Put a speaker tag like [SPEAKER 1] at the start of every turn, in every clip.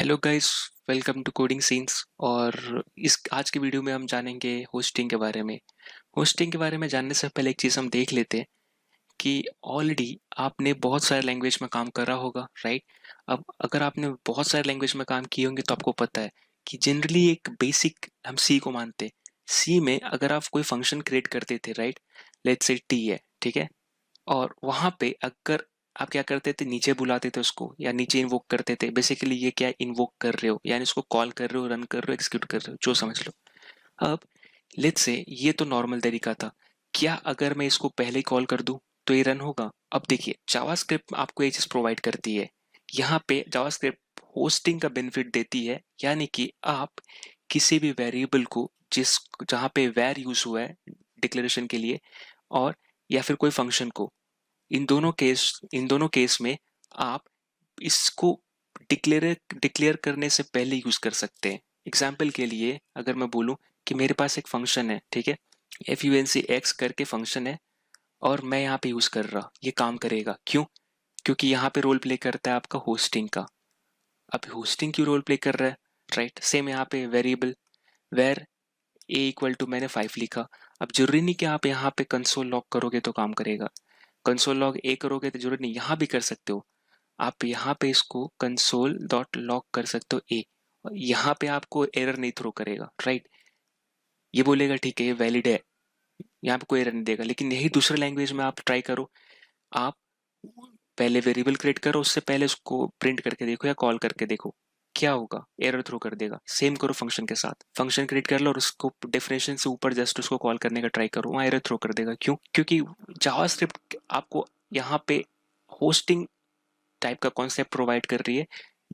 [SPEAKER 1] Hello guys, welcome to coding scenes. और इस आज की वीडियो में हम जानेंगे होस्टिंग के बारे में। होस्टिंग के बारे में जानने से पहले एक चीज़ हम देख लेते हैं कि ऑलरेडी आपने बहुत सारे लैंग्वेज में काम करा होगा, राइट। अब अगर आपने बहुत सारे लैंग्वेज में काम किए होंगे तो आपको पता है कि जनरली एक बेसिक हम सी को मानते हैं। सी में अगर आप कोई फंक्शन क्रिएट करते थे, राइट, लेट्स से टी है, ठीक है। और वहां पे अगर आप क्या करते थे, नीचे बुलाते थे उसको या नीचे इन्वोक करते थे। बेसिकली ये क्या इन्वोक कर रहे हो, यानी उसको कॉल कर रहे हो, रन कर रहे हो, एग्जीक्यूट कर रहे हो, जो समझ लो। अब लेट्स से ये तो नॉर्मल तरीका था। क्या अगर मैं इसको पहले ही कॉल कर दूं तो ये रन होगा? अब देखिए, जावास्क्रिप्ट आपको ये चीज प्रोवाइड करती है। यहाँ पे जावास्क्रिप्ट होस्टिंग का बेनिफिट देती है, यानी कि आप किसी भी वेरिएबल को जिस जहाँ पे वैर यूज हुआ है डिक्लेरेशन के लिए, और या फिर कोई फंक्शन को, इन दोनों केस में आप इसको डिक्लेयर डिक्लेयर करने से पहले यूज कर सकते हैं। एग्जाम्पल के लिए अगर मैं बोलूं कि मेरे पास एक फंक्शन है, ठीक है, func करके फंक्शन है, और मैं यहाँ पे यूज कर रहा, ये काम करेगा क्यों? क्योंकि यहाँ पे रोल प्ले करता है आपका होस्टिंग का। अब होस्टिंग क्यों रोल प्ले कर रहा है, राइट। सेम यहाँ पे variable where A equal to मैंने 5 लिखा। अब जरूरी नहीं कि आप यहाँ पे कंसोल लॉग करोगे तो काम करेगा। कंसोल लॉग ए करोगे तो जरूरत नहीं, यहाँ भी कर सकते हो। आप यहाँ पे इसको कंसोल डॉट लॉग कर सकते हो ए, यहाँ पे आपको एरर नहीं थ्रो करेगा, राइट। ये बोलेगा ठीक है ये वैलिड है, यहाँ पे कोई एरर नहीं देगा। लेकिन यही दूसरे लैंग्वेज में आप ट्राई करो। आप पहले वेरिएबल क्रिएट करो, उससे पहले उसको प्रिंट करके देखो या कॉल करके देखो, क्या होगा? एरर थ्रो कर देगा। सेम करो फंक्शन के साथ, फंक्शन क्रिएट कर लो और उसको डेफिनेशन से ऊपर जस्ट उसको कॉल करने का ट्राई करो, वहाँ एरर थ्रो कर देगा। क्यों? क्योंकि जावास्क्रिप्ट आपको यहाँ पे होस्टिंग टाइप का कॉन्सेप्ट प्रोवाइड कर रही है,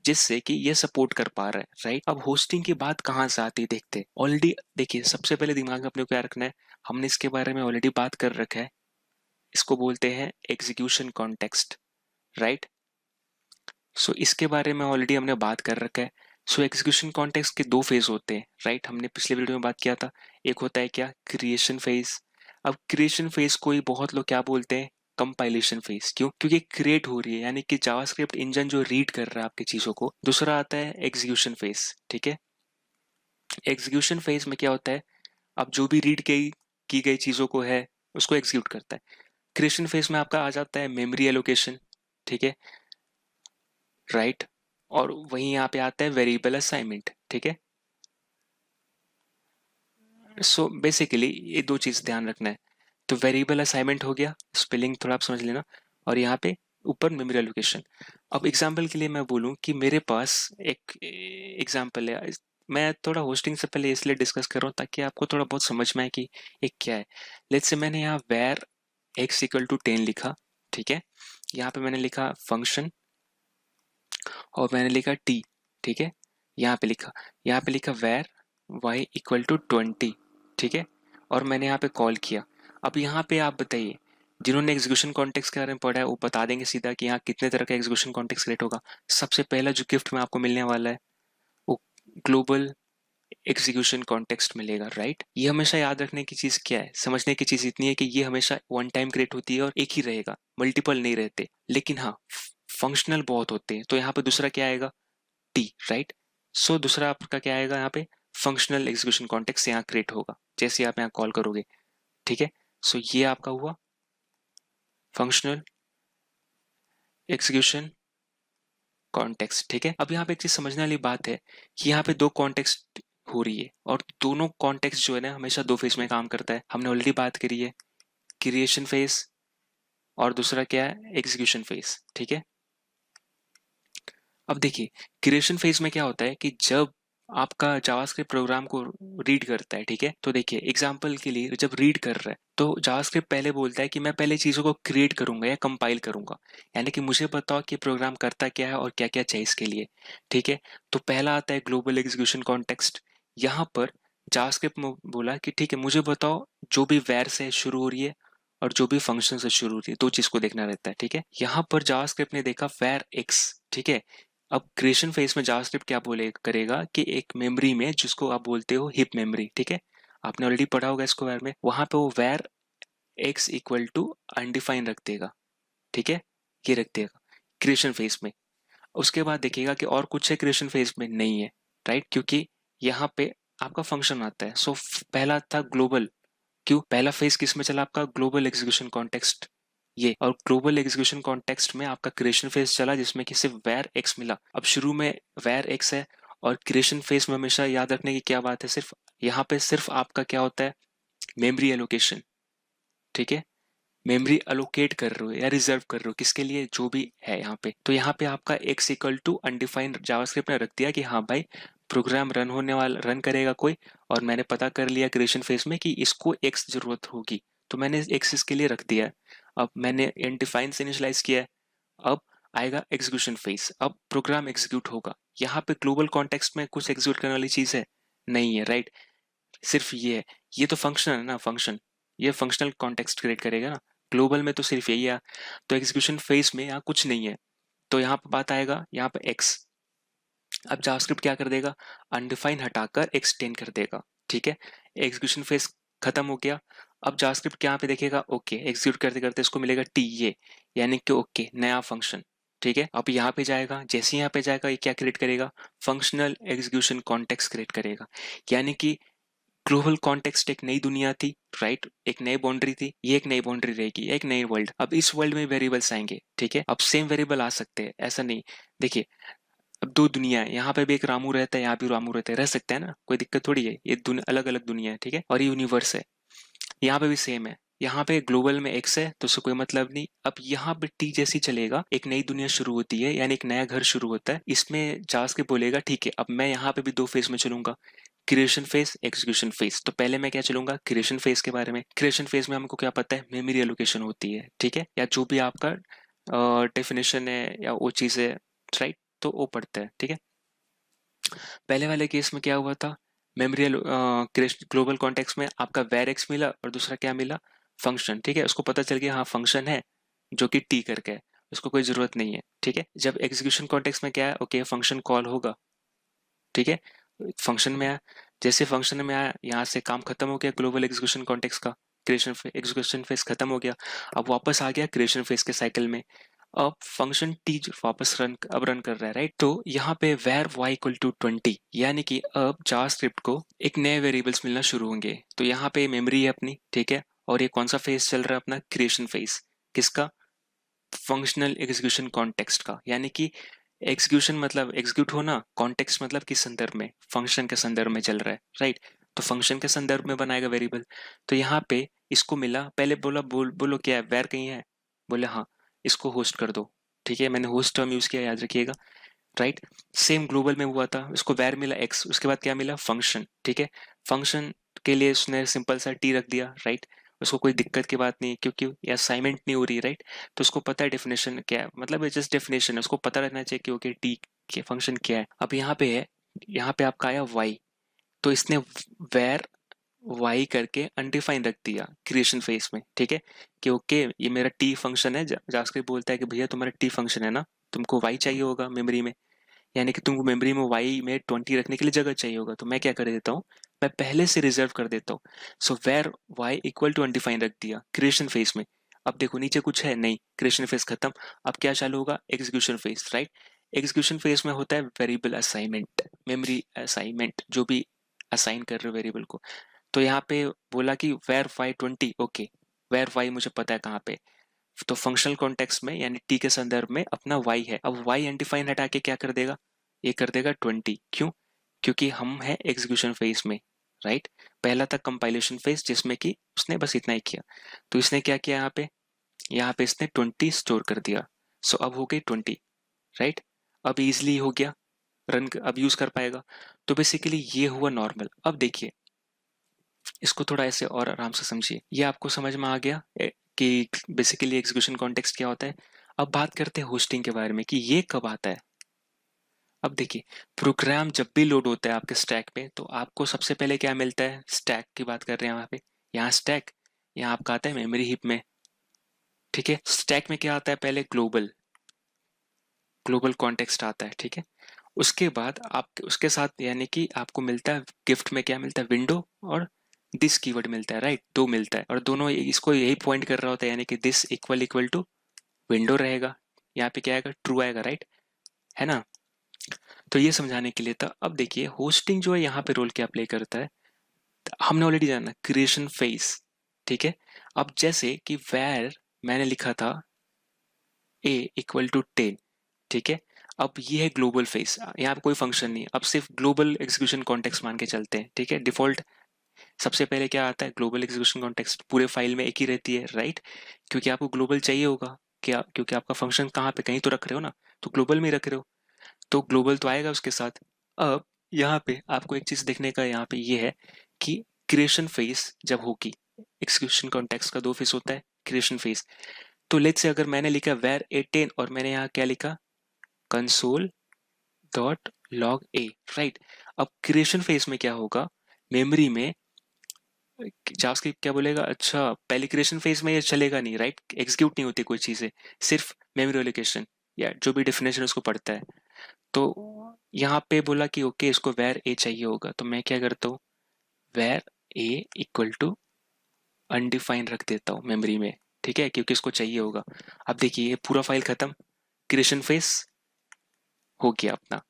[SPEAKER 1] जिससे कि ये सपोर्ट कर पा रहा है, राइट। अब होस्टिंग की बात कहाँ से आती है देखते हैं। ऑलरेडी देखिए, सबसे पहले दिमाग में अपने को क्या रखना है, हमने इसके बारे में ऑलरेडी बात कर रखा है। इसको बोलते हैं एग्जीक्यूशन कॉन्टेक्स्ट, राइट। सो इसके बारे में ऑलरेडी हमने बात कर रखा है। सो एग्जीक्यूशन कॉन्टेक्स्ट के दो फेज होते हैं, राइट। हमने पिछले वीडियो में बात किया था। एक होता है क्या, क्रिएशन फेज। अब क्रिएशन फेज को ही बहुत लोग क्या बोलते हैं, कंपाइलेशन फेज। क्यों? क्योंकि क्रिएट हो रही है, यानी कि जावास्क्रिप्ट इंजन जो रीड कर रहा है आपकी चीजों को। दूसरा आता है एग्जीक्यूशन फेज, ठीक है। एग्जीक्यूशन फेज में क्या होता है, अब जो भी रीड की गई चीजों को है उसको एग्जीक्यूट करता है। क्रिएशन फेज में आपका आ जाता है मेमोरी एलोकेशन, ठीक है, राइट। और वहीं यहाँ पे आता है वेरिएबल असाइनमेंट, ठीक है। सो बेसिकली ये दो चीज ध्यान रखना है। तो वेरिएबल असाइनमेंट हो गया, स्पेलिंग थोड़ा आप समझ लेना, और यहाँ पे ऊपर मेमोरी एलोकेशन। अब एग्जांपल के लिए मैं बोलूँ कि मेरे पास एक एग्जांपल है। मैं थोड़ा होस्टिंग से पहले इसलिए डिस्कस कर रहा हूँ ताकि आपको थोड़ा बहुत समझ में आए कि एक क्या है। लेट्स से मैंने यहाँ वेर एक्स इक्वल टू 10 लिखा, ठीक है। यहाँ पे मैंने लिखा फंक्शन और मैंने लिखा टी, ठीक है। यहाँ पे लिखा वेर वाई इक्वल टू 20, ठीक है। और मैंने यहाँ पे कॉल किया। अब यहाँ पे आप बताइए, जिन्होंने एग्जीक्यूशन कॉन्टेक्स्ट के बारे में पढ़ा है वो बता देंगे सीधा कि यहाँ कितने तरह का एग्जीक्यूशन कॉन्टेक्स्ट क्रिएट होगा। सबसे पहला जो गिफ्ट में आपको मिलने वाला है वो ग्लोबल एग्जीक्यूशन कॉन्टेक्स्ट मिलेगा, राइट। ये हमेशा याद रखने की चीज क्या है, समझने की चीज इतनी है कि ये हमेशा वन टाइम क्रिएट होती है और एक ही रहेगा, मल्टीपल नहीं रहते। लेकिन हाँ, फंक्शनल बहुत होते हैं। तो यहाँ पे दूसरा क्या आएगा, टी, राइट। सो दूसरा आपका क्या आएगा यहाँ पे, फंक्शनल एग्जीक्यूशन कॉन्टेक्स्ट यहाँ क्रिएट होगा जैसे आप यहाँ कॉल करोगे, ठीक है। सो ये आपका हुआ फंक्शनल एग्जीक्यूशन कॉन्टेक्स्ट, ठीक है। अब यहाँ पे एक चीज समझने वाली बात है कि यहाँ पे दो कॉन्टेक्स्ट हो रही है, और दोनों कॉन्टेक्स्ट जो है ना हमेशा दो फेज में काम करता है। हमने ऑलरेडी बात करी है, क्रिएशन फेज और दूसरा क्या है, एग्जीक्यूशन फेज, ठीक है। अब देखिए, क्रिएशन फेज में क्या होता है कि जब आपका जावास्क्रिप्ट प्रोग्राम को रीड करता है, ठीक है। तो देखिए एग्जांपल के लिए जब रीड कर रहा है तो जावास्क्रिप्ट पहले बोलता है कि मैं पहले चीजों को क्रिएट करूंगा या कंपाइल करूंगा, यानी कि मुझे बताओ कि प्रोग्राम करता क्या है और क्या क्या चाहिए इसके लिए, ठीक है। तो पहला आता है ग्लोबल एग्जीक्यूशन कॉन्टेक्स्ट। यहाँ पर जावास्क्रिप्ट में बोला कि ठीक है मुझे बताओ जो भी वैर से शुरू हो रही है और जो भी फंक्शन से शुरू हो रही है, दो चीज को देखना रहता है, ठीक है। यहाँ पर जावास्क्रिप्ट ने देखा वैर एक्स, ठीक है। अब क्रिएशन फेज में जावास्क्रिप्ट क्या बोले करेगा कि एक मेमोरी में जिसको आप बोलते हो हिप मेमोरी, ठीक है, आपने ऑलरेडी पढ़ा होगा इसको वैर में, वहां पे वो वैर एक्स इक्वल टू अनडिफाइन रख देगा, ठीक है। ये रख देगा क्रिएशन फेज में। उसके बाद देखिएगा कि और कुछ है क्रिएशन फेज में, नहीं है, राइट, क्योंकि यहाँ पे आपका फंक्शन आता है। सो पहला था ग्लोबल, क्यों पहला फेज किस में चला आपका, ग्लोबल एग्जीक्यूशन कॉन्टेक्स्ट, ये, और ग्लोबल एग्जीक्यूशन कॉन्टेक्स्ट में आपका क्रिएशन फेज चला जिसमें कि सिर्फ वैर एक्स मिला। अब शुरू में वैर एक्स है, और क्रिएशन फेज में हमेशा याद रखने की क्या बात है, सिर्फ यहाँ पे सिर्फ आपका क्या होता है, मेमोरी एलोकेशन, ठीक है, मेमोरी अलोकेट कर रहे हो या रिजर्व कर रहे हो किसके लिए, जो भी है यहाँ पे। तो यहाँ पे आपका x equal to undefined JavaScript ने रख दिया कि हाँ भाई प्रोग्राम रन होने वाला, रन करेगा कोई, और मैंने पता कर लिया क्रिएशन फेज में कि इसको एक्स जरूरत होगी, तो मैंने एक्स इसके लिए रख दिया है। अब मैंने अनडिफाइंड से इनिशियलाइज किया है। अब आएगा एग्जीक्यूशन फेज, अब प्रोग्राम एग्जीक्यूट होगा। यहाँ पे ग्लोबल कॉन्टेक्स्ट में कुछ एग्जीक्यूट करने वाली चीज है, नहीं है, राइट, सिर्फ ये है, ये तो फंक्शन है ना, फंक्शन, ये फंक्शनल कॉन्टेक्स्ट क्रिएट करेगा ना, ग्लोबल में तो सिर्फ यही है। तो एग्जीक्यूशन फेज में यहाँ कुछ नहीं है, तो यहाँ पे बात आएगा यहाँ पे एक्स। अब जावास्क्रिप्ट क्या कर देगा, अनडिफाइन हटाकर एक्सटेंड कर देगा, ठीक है, एग्जीक्यूशन फेज खत्म हो गया। अब जावास्क्रिप्ट यहाँ पे देखेगा ओके, एग्जीक्यूट करते करते इसको मिलेगा टी ए, यानी कि ओके नया फंक्शन, ठीक है। अब यहाँ पे जाएगा, जैसे यहाँ पे जाएगा ये क्या क्रिएट करेगा, फंक्शनल एग्जीक्यूशन कॉन्टेक्स्ट क्रिएट करेगा, यानी कि ग्लोबल कॉन्टेक्स्ट एक नई दुनिया थी, राइट, एक नई बाउंड्री थी, ये एक नई बाउंड्री रहेगी, एक नई वर्ल्ड। अब इस वर्ल्ड में वेरिएबल्स आएंगे, ठीक है, अब सेम वेरिएबल आ सकते हैं, ऐसा नहीं, देखिए अब दो दुनिया है, यहाँ पे भी एक रामू रहता है, यहाँ भी रामू रहता है, रह सकता है ना, कोई दिक्कत थोड़ी है, ये अलग अलग दुनिया है, ठीक है, और ये यूनिवर्स है, यहाँ पे भी सेम है। यहाँ पे ग्लोबल में एक्स है तो उससे कोई मतलब नहीं। अब यहाँ पे टी जैसी चलेगा, एक नई दुनिया शुरू होती है, यानी एक नया घर शुरू होता है, इसमें जावास्क्रिप्ट बोलेगा ठीक है अब मैं यहाँ पे भी दो फेज में चलूंगा, क्रिएशन फेज, एग्जीक्यूशन फेज। तो पहले मैं क्या चलूंगा, क्रिएशन फेज के बारे में। क्रिएशन फेज में हमको क्या पता है, मेमोरी एलोकेशन होती है, ठीक है, या जो भी आपका डेफिनेशन है या वो चीज है, राइट, तो वो पढ़ता है, ठीक है। पहले वाले केस में क्या हुआ था, मेमोरी ग्लोबल कॉन्टेक्स्ट में आपका वेर एक्स मिला और दूसरा क्या मिला, फंक्शन, ठीक है, उसको पता चल गया हाँ फंक्शन है जो कि टी करके है, उसको कोई जरूरत नहीं है, ठीक है। जब एग्जीक्यूशन कॉन्टेक्स्ट में क्या है, ओके फंक्शन कॉल होगा, ठीक है, फंक्शन में आया, जैसे फंक्शन में आया यहाँ से काम खत्म हो गया ग्लोबल एग्जीक्यूशन कॉन्टेक्स्ट का, क्रिएशन एग्जीक्यूशन फेज खत्म हो गया, अब वापस आ गया क्रिएशन फेज के साइकिल में। अब फंक्शन टी वापस रन कर रहा है, राइट, तो यहाँ पे वेर y इक्वल टू 20, यानी कि अब जावास्क्रिप्ट को एक नए वेरिएबल्स मिलना शुरू होंगे। तो यहाँ पे मेमोरी है अपनी, ठीक है, और ये कौन सा फेज चल रहा है अपना, क्रिएशन फेज, किसका, फंक्शनल एग्जीक्यूशन कॉन्टेक्स्ट का, यानी कि एग्जीक्यूशन मतलब एग्जीक्यूट होना, कॉन्टेक्स्ट मतलब किस संदर्भ में, फंक्शन के संदर्भ में चल रहा है, राइट, तो फंक्शन के संदर्भ में बनाएगा वेरिएबल। तो यहाँ पे इसको मिला, पहले बोला बोलो क्या है, वेर कहीं है, बोले हाँ, इसको होस्ट कर दो, ठीक है, मैंने होस्ट टर्म यूज किया, याद रखिएगा, राइट। सेम ग्लोबल में हुआ था, इसको वेर मिला एक्स, उसके बाद क्या मिला, फंक्शन, ठीक है, फंक्शन के लिए उसने सिंपल सा टी रख दिया, राइट, उसको कोई दिक्कत की बात नहीं है क्योंकि ये असाइनमेंट नहीं हो रही, राइट, तो उसको पता है डेफिनेशन क्या है, मतलब ये जस्ट डेफिनेशन है, उसको पता रहना चाहिए कि ओके टी के फंक्शन क्या है। अब यहाँ पे है, यहाँ पे आपका आया वाई, तो इसने वेर वाई करके अनडिफाइन रख दिया क्रिएशन फेज में, ठीक है, कि ओके ये मेरा टी फंक्शन है, जावास्क्रिप्ट बोलता है कि भैया तुम्हारा टी फंक्शन है ना, तुमको वाई चाहिए होगा मेमोरी में, यानी कि तुमको मेमोरी में वाई में 20 रखने के लिए जगह चाहिए होगा, तो मैं क्या कर देता हूँ, मैं पहले से रिजर्व कर देता हूँ। So var y equal to undefine रख दिया क्रिएशन फेज में। अब देखो नीचे कुछ है नहीं, क्रिएशन फेज खत्म, अब क्या चालू होगा, execution phase, right, execution phase में होता है वेरिएबल असाइनमेंट, मेमोरी असाइनमेंट, जो भी असाइन कर रहे हो वेरिएबल को। तो यहाँ पे बोला कि var y 20, okay, var y मुझे पता है कहाँ पे, तो फंक्शनल कॉन्टेक्स्ट में यानी टी के संदर्भ में अपना y है, अब y अनडिफाइन हटा के क्या कर देगा, ये कर देगा 20, क्यों, क्योंकि हम है एग्जीक्यूशन फेज में, राइट, पहला था कंपाइलेशन फेज जिसमें कि उसने बस इतना ही किया, तो इसने क्या किया यहाँ पे इसने 20 स्टोर कर दिया। सो अब हो गई 20, राइट, अब इजिली हो गया रन, अब यूज कर पाएगा। तो बेसिकली ये हुआ नॉर्मल। अब देखिए इसको थोड़ा ऐसे और आराम से समझिए, ये आपको समझ में आ गया कि बेसिकली एग्जीक्यूशन कॉन्टेक्स्ट क्या होता है। अब बात करते हैं होस्टिंग के बारे में कि ये कब आता है। अब देखिए प्रोग्राम जब भी लोड होता है आपके स्टैक पे तो आपको सबसे पहले क्या मिलता है, स्टैक की बात कर रहे हैं यहाँ पे, यहाँ स्टैक, यहाँ आपका आता है मेमोरी हीप में, ठीक है, स्टैक में क्या आता है, पहले ग्लोबल ग्लोबल कॉन्टेक्स्ट आता है, ठीक है, उसके बाद आप उसके साथ यानी कि आपको मिलता है गिफ्ट में क्या मिलता है, विंडो और दिस कीवर्ड मिलता है, राइट, दो मिलता है और दोनों इसको यही पॉइंट कर रहा होता है, यानी कि this equal equal to window रहेगा, यहाँ पे क्या आएगा, ट्रू आएगा, राइट, है ना। तो ये समझाने के लिए था। अब देखिए होस्टिंग जो है यहाँ पे रोल क्या प्ले करता है, हमने ऑलरेडी जाना क्रिएशन फेज, ठीक है। अब जैसे कि वैर मैंने लिखा था a इक्वल टू 10, ठीक है। अब ये है ग्लोबल फेस, यहाँ पे कोई फंक्शन नहीं, अब सिर्फ ग्लोबल एग्जीक्यूशन कॉन्टेक्स्ट मान के चलते हैं, ठीक है। डिफॉल्ट सबसे पहले क्या आता है, ग्लोबल एग्जीक्यूशन कॉन्टेक्स्ट पूरे फाइल में एक ही रहती है, राइट। क्योंकि आपको ग्लोबल चाहिए होगा, क्या, क्योंकि आपका फंक्शन कहाँ पे कहीं तो रख रहे हो ना, तो ग्लोबल में ही रख रहे हो, तो ग्लोबल तो आएगा उसके साथ। अब यहाँ पे आपको एक चीज देखने का यहाँ पे ये है कि क्रिएशन फेज जब होगी, एग्जीक्यूशन कॉन्टेक्स्ट का दो फेज होता है, क्रिएशन फेज। तो लेट्स से अगर मैंने लिखा वेर A10 और मैंने यहाँ क्या लिखा, कंसोल डॉट लॉग ए, राइट। अब क्रिएशन फेज में क्या होगा, मेमोरी में जावास्क्रिप्ट क्या बोलेगा, अच्छा पहले क्रिएशन फेज में ये चलेगा नहीं, राइट, एग्जीक्यूट नहीं होती कोई चीजें, सिर्फ मेमोरी एलोकेशन या जो भी डेफिनेशन उसको पढ़ता है। तो यहाँ पे बोला कि ओके इसको वेर ए चाहिए होगा, तो मैं क्या करता हूँ, var A equal to undefined रख देता हूँ मेमोरी में, ठीक है, क्योंकि इसको चाहिए होगा। अब देखिए ये पूरा फाइल खत्म, क्रिएशन फेज हो गया अपना,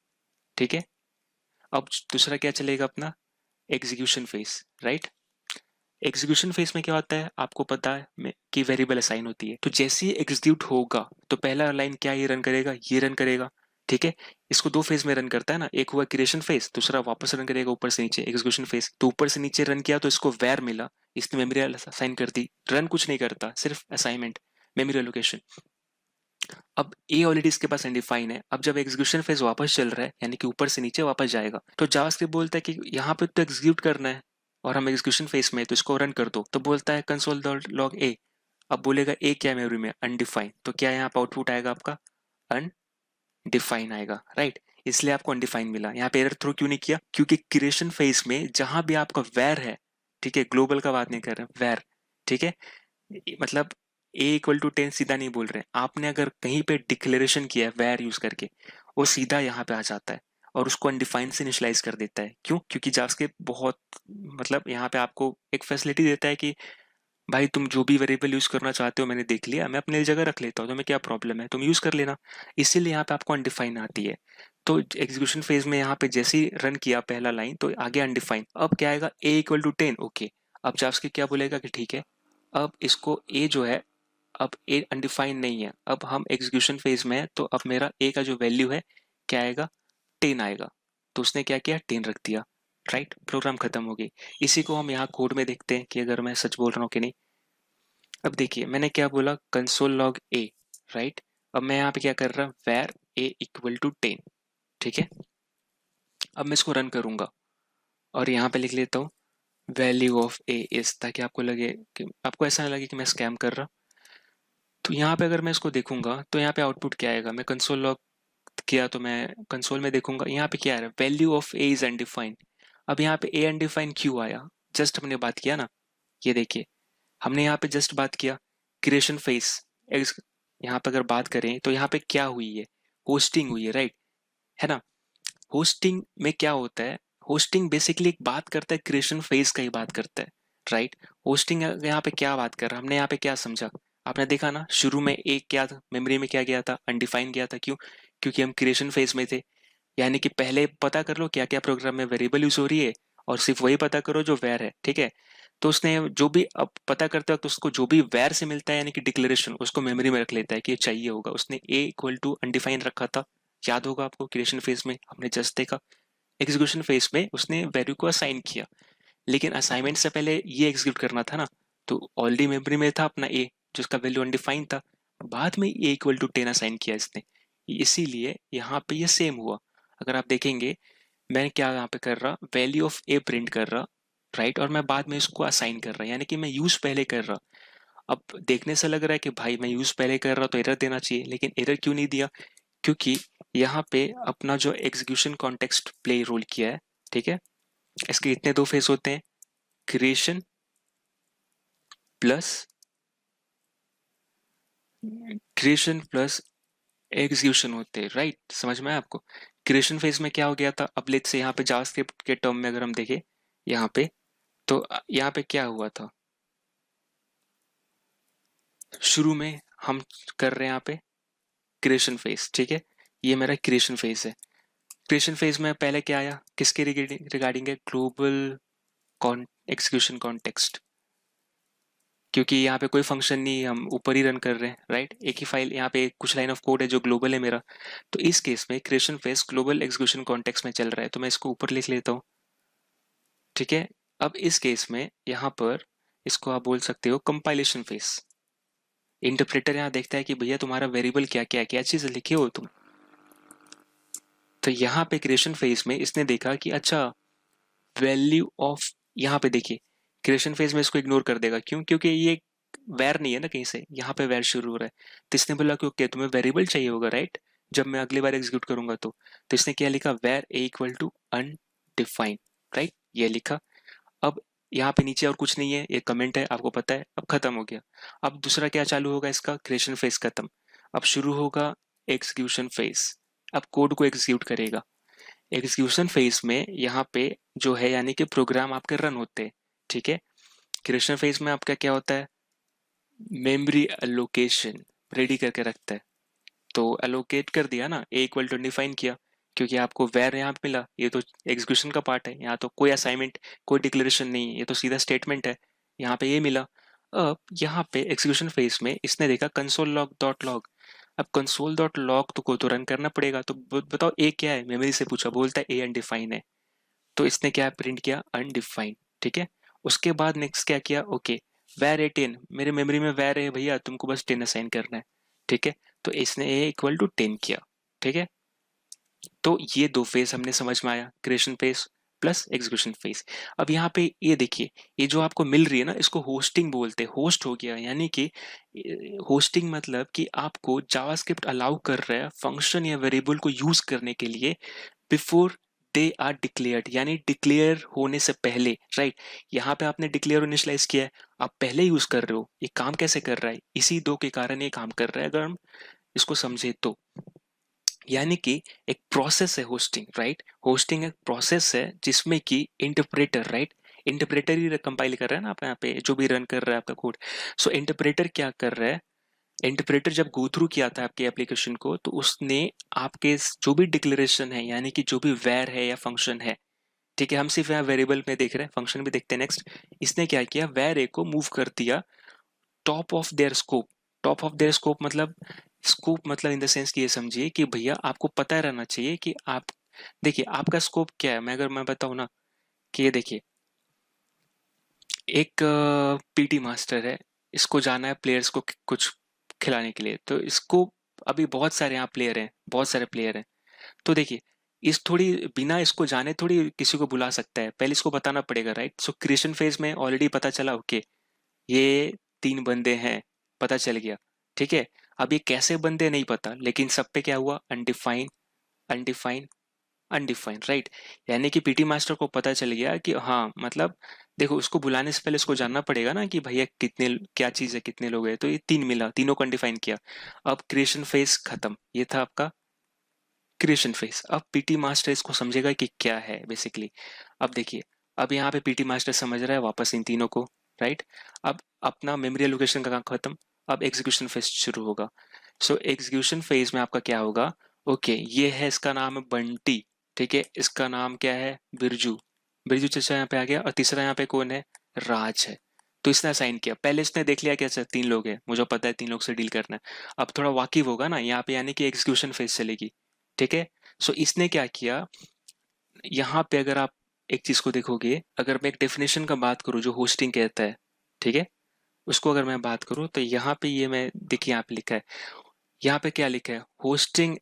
[SPEAKER 1] ठीक है। अब दूसरा क्या चलेगा अपना, execution phase, right. Execution phase में क्या होता है आपको पता है कि वेरिएबल असाइन होती है, तो जैसे ही एग्जीक्यूट होगा तो पहला लाइन क्या ये रन करेगा, ये रन करेगा, ठीक है। इसको दो फेज में रन करता है ना, एक हुआ क्रिएशन फेज, दूसरा वापस रन करेगा ऊपर से नीचे एग्जीक्यूशन फेज। तो ऊपर से नीचे रन किया तो इसको वैर मिला, इसने मेमोरी असाइन कर दी, रन कुछ नहीं करता, सिर्फ असाइनमेंट, मेमोरी एलोकेशन। अब ए ऑलरेडी इसके पास अनडिफाइन है, अब जब एग्जीक्यूशन फेज वापस चल रहा है यानी कि ऊपर से नीचे वापस जाएगा, तो जावास्क्रिप्ट बोलता है कि यहाँ पे तो एग्जीक्यूट करना है और हम एग्जीक्यूशन फेज में, तो इसको रन कर दो, तो बोलता है कंसोल डॉट लॉग ए। अब बोलेगा ए क्या है मेमोरी में, अनडिफाइन, तो क्या यहाँ पे आउटपुट आएगा आपका अनडिफाइन आएगा, राइट। इसलिए आपको अनडिफाइन मिला। यहाँ पे एरर थ्रो क्यों नहीं किया, क्योंकि क्रिएशन फेज में जहां भी आपका वैर है, ठीक है, ग्लोबल का बात नहीं कर रहे हैं, वैर, ठीक है, मतलब ए इक्वल टू 10 सीधा नहीं बोल रहे, आपने अगर कहीं पे डिक्लेरेशन किया है वेर यूज करके, वो सीधा यहाँ पे आ जाता है और उसको अनडिफाइंड से इनिशियलाइज कर देता है। क्यों, क्योंकि जावास्क्रिप्ट बहुत मतलब यहाँ पे आपको एक फैसिलिटी देता है कि भाई तुम जो भी वेरिएबल यूज करना चाहते हो मैंने देख लिया, मैं अपने जगह रख लेता हूँ, तुम्हें क्या प्रॉब्लम है, तुम यूज कर लेना। इसीलिए यहाँ पे आपको अनडिफाइन आती है। तो एग्जीक्यूशन फेज में यहाँ पे जैसे ही रन किया पहला लाइन तो आगे अनडिफाइन, अब क्या आएगा ए इक्वल टू 10, ओके। अब जावास्क्रिप्ट क्या बोलेगा कि ठीक है, अब इसको ए जो है, अब ए अनडिफाइंड नहीं है, अब हम एग्जीक्यूशन फेज में है, तो अब मेरा ए का जो वैल्यू है क्या आएगा, 10 आएगा। तो उसने क्या किया, 10 रख दिया, राइट, प्रोग्राम खत्म हो गई। इसी को हम यहाँ कोड में देखते हैं कि अगर मैं सच बोल रहा हूँ कि नहीं। अब देखिए मैंने क्या बोला, कंसोल लॉग ए, राइट। अब मैं यहाँ पे क्या कर रहा हूँ, वेर ए इक्वल टू 10, ठीक है। अब मैं इसको रन करूंगा और यहाँ पे लिख लेता हूँ वैल्यू ऑफ ए इज, ताकि आपको लगे कि आपको ऐसा ना लगे कि मैं स्कैम कर रहा। तो यहाँ पे अगर मैं इसको देखूंगा तो यहाँ पे आउटपुट क्या आएगा, मैं कंसोल लॉग किया तो मैं कंसोल में देखूंगा यहाँ पे क्या आ रहा है, value of A is undefined. अब यहाँ पे ए अनडिफाइंड क्यों आया, जस्ट हमने बात किया ना, ये देखिए हमने यहाँ पे जस्ट बात किया क्रिएशन फेस, यहाँ पे अगर बात करें तो यहाँ पे क्या हुई है, होस्टिंग हुई है ना। होस्टिंग में क्या होता है, होस्टिंग बेसिकली एक बात करता है क्रिएशन फेज का ही बात करता है, राइट। होस्टिंग यहाँ पे क्या बात कर रहा है, हमने यहाँ पे क्या समझा, आपने देखा ना शुरू में एक क्या था, मेमोरी में क्या गया था, अनडिफाइन गया था, क्यों, क्योंकि हम क्रिएशन फेज में थे। यानी कि पहले पता कर लो क्या क्या प्रोग्राम में वेरिएबल यूज हो रही है और सिर्फ वही पता करो जो वैर है, ठीक है। तो उसने जो भी अब पता करते वक्त उसको जो भी वैर से मिलता है यानी कि डिक्लेरेशन, उसको मेमोरी में रख लेता है कि ये चाहिए होगा। उसने ए इक्वल टू अनडिफाइन रखा था, याद होगा आपको, क्रिएशन फेज में हमने जस्ट देखा। एग्जीक्यूशन फेज में उसने वैल्यू को असाइन किया, लेकिन असाइनमेंट से पहले ये एग्जीक्यूट करना था ना, तो ऑलरेडी मेमोरी में था अपना ए जिसका वैल्यू अनडिफाइंड था, बाद में ए इक्वल टू 10 असाइन किया इसने, इसीलिए यहाँ पे ये सेम हुआ। अगर आप देखेंगे मैं क्या यहाँ पे कर रहा, वैल्यू ऑफ ए प्रिंट कर रहा, राइट, और मैं बाद में इसको असाइन कर रहा, यानी कि मैं यूज पहले कर रहा। अब देखने से लग रहा है कि भाई मैं यूज पहले कर रहा तो एरर देना चाहिए, लेकिन एरर क्यों नहीं दिया, क्योंकि यहाँ पे अपना जो एग्जीक्यूशन कॉन्टेक्स्ट प्ले रोल किया है, ठीक है। इसके इतने दो फेज होते हैं, creation plus creation plus execution होते हैं, राइट, समझ में आया आपको। क्रिएशन फेज में क्या हो गया था, अब लेट्स से यहाँ पे जावास्क्रिप्ट के टर्म में अगर हम देखें यहाँ पे, तो यहाँ पे क्या हुआ था, शुरू में हम कर रहे हैं यहाँ पे क्रिएशन फेज, ठीक है। ये मेरा क्रिएशन फेज है। क्रिएशन फेज में पहले क्या आया, किसके रिगार्डिंग है, ग्लोबल एग्जीक्यूशन कॉन्टेक्स्ट, क्योंकि यहाँ पे कोई फंक्शन नहीं, हम ऊपर ही रन कर रहे हैं, राइट। एक ही फाइल, यहाँ पे कुछ लाइन ऑफ कोड है जो ग्लोबल है मेरा। तो इस केस में creation phase global execution context में चल रहा है, तो मैं इसको ऊपर लिख लेता हूँ, ठीक है। अब इस केस में यहाँ पर इसको आप बोल सकते हो कंपाइलेशन फेज। इंटरप्रेटर यहाँ देखता है कि भैया तुम्हारा वेरिएबल क्या क्या है, क्या चीज लिखे हो तुम। तो यहाँ पे क्रिएशन फेज में इसने देखा कि अच्छा, वैल्यू ऑफ, यहाँ पे देखिए क्रिएशन फेज में इसको इग्नोर कर देगा, क्यों, क्योंकि ये वैर नहीं है ना कहीं से, यहाँ पे वैर शुरू हो रहा है। तो इसने बोला कि ओके तुम्हें वेरिएबल चाहिए होगा, राइट, जब मैं अगली बार एग्जीक्यूट करूंगा तो इसने क्या लिखा, वैर ए इक्वल टू अनडिफाइंड, राइट, ये लिखा। अब यहाँ पे नीचे और कुछ नहीं है, ये कमेंट है, आपको पता है, अब खत्म हो गया। अब दूसरा क्या चालू होगा, इसका क्रिएशन फेज खत्म, अब शुरू होगा एग्जीक्यूशन फेज। अब कोड को एग्जीक्यूट करेगा। एग्जीक्यूशन फेज में यहाँ पे जो है यानी कि प्रोग्राम आपके रन होते हैं, ठीक है। क्रिएशन फेज में आपका क्या होता है, मेमोरी एलोकेशन रेडी करके रखता है। तो एलोकेट कर दिया ना, ए इक्वल टू डिफाइन किया, क्योंकि आपको वेर यहाँ पे मिला, ये तो एग्जीक्यूशन का पार्ट है, यहाँ तो कोई असाइनमेंट कोई डिक्लेरेशन नहीं है, ये तो सीधा स्टेटमेंट है, यहाँ पे ये मिला। अब यहाँ पे एग्जीक्यूशन फेज में इसने देखा कंसोल लॉग डॉट लॉग। अब कंसोल डॉट लॉग तो को तो रन करना पड़ेगा, तो बताओ ए क्या है, मेमोरी से पूछा, बोलता है ए अनडिफाइन है। तो इसने क्या प्रिंट किया, अनडिफाइंड, ठीक है। उसके बाद नेक्स्ट क्या किया, ओके वैर ए 10, मेरे मेमोरी में वैर है भैया, तुमको बस 10 असाइन करना है, ठीक है। तो इसने ए इक्वल टू 10 किया, ठीक है। तो ये दो फेज हमने समझ में आया, creation phase plus execution phase. अब यहाँ पे ये देखिए, ये जो आपको मिल रही है ना, इसको होस्टिंग बोलते हैं, होस्ट हो गया, यानी कि होस्टिंग मतलब कि आपको जावास्क्रिप्ट अलाउ कर रहा है फंक्शन या वेरिएबल को यूज करने के लिए बिफोर दे आर डिक्लेयर्ड, यानी डिक्लेयर होने से पहले, राइट। यहाँ पे आपने डिक्लेयर इनिशियलाइज किया है, आप पहले यूज कर रहे हो, ये काम कैसे कर रहा है, इसी दो के कारण ये काम कर रहा है, अगर हम इसको समझे तो। यानी कि एक प्रोसेस है होस्टिंग, राइट। होस्टिंग एक प्रोसेस है जिसमें कि इंटरप्रेटर, राइट, इंटरप्रेटर ही कंपाइल कर रहा है ना आप यहाँ पे जो भी रन कर रहा है आपका कोड। सो इंटरप्रेटर क्या कर रहा है, इंटरप्रेटर जब गो थ्रू किया था आपके एप्लीकेशन को, तो उसने आपके जो भी डिक्लेरेशन है, यानी कि जो भी वैर है या फंक्शन है, ठीक है, हम सिर्फ यहाँ वेरिएबल में देख रहे हैं, फंक्शन भी देखते हैं नेक्स्ट। इसने क्या किया, वैर ए को मूव कर दिया top of their scope. Top of their scope मतलब, स्कोप मतलब इन द सेंस कि ये समझिए कि भैया आपको पता रहना चाहिए कि आप, देखिए आपका स्कोप क्या है, मैं बताऊं ना, कि ये देखिए एक पीटी मास्टर है, इसको जाना है प्लेयर्स को कुछ खिलाने के लिए, तो इसको अभी बहुत सारे यहाँ प्लेयर हैं, बहुत सारे प्लेयर हैं। तो देखिए इस थोड़ी बिना इसको जाने थोड़ी किसी को बुला सकता है, पहले इसको बताना पड़ेगा, राइट। सो क्रिएशन फेज में ऑलरेडी पता चला, ओके ये 3 बंदे हैं, पता चल गया, ठीक है। अब ये कैसे बंदे नहीं पता, लेकिन सब पे क्या हुआ, अनडिफाइन अनडिफाइन अनडिफाइंड, राइट। यानी कि पीटी मास्टर को पता चल गया कि हाँ, मतलब देखो उसको बुलाने से पहले उसको जानना पड़ेगा ना कि भैया कितने, क्या चीज है, कितने लोग हैं, तो ये 3 मिला, तीनों को अनडिफाइन किया। अब क्रिएशन फेज खत्म, ये था आपका क्रिएशन फेज। अब पीटी मास्टर इसको समझेगा कि क्या है बेसिकली। अब देखिए, अब यहाँ पे पीटी मास्टर समझ रहा है वापस इन तीनों को, राइट। अब अपना मेमोरी एलोकेशन का काम खत्म, अब एग्जीक्यूशन फेज शुरू होगा। सो एग्जीक्यूशन फेज में आपका क्या होगा, ओके ये है, इसका नाम है बंटी, ठीक है, इसका नाम क्या है, बिरजू, बिरजू चाचा यहाँ पे आ गया, और तीसरा यहाँ पे कौन है, राज है। तो इसने असाइन किया, पहले इसने देख लिया कि अच्छा 3 लोग हैं, मुझे पता है 3 लोग से डील करना है। अब थोड़ा वाकिफ होगा ना यहाँ पे, यानी कि एग्जीक्यूशन फेज चलेगी, ठीक है। सो इसने क्या किया, यहाँ पे अगर आप एक चीज को देखोगे, अगर मैं एक डेफिनेशन का बात करूँ जो होस्टिंग कहता है, ठीक है, उसको अगर मैं बात करूँ तो यहाँ पे ये मैं देखिए यहाँ पे लिखा है, यहाँ पे क्या लिखा है, hoisting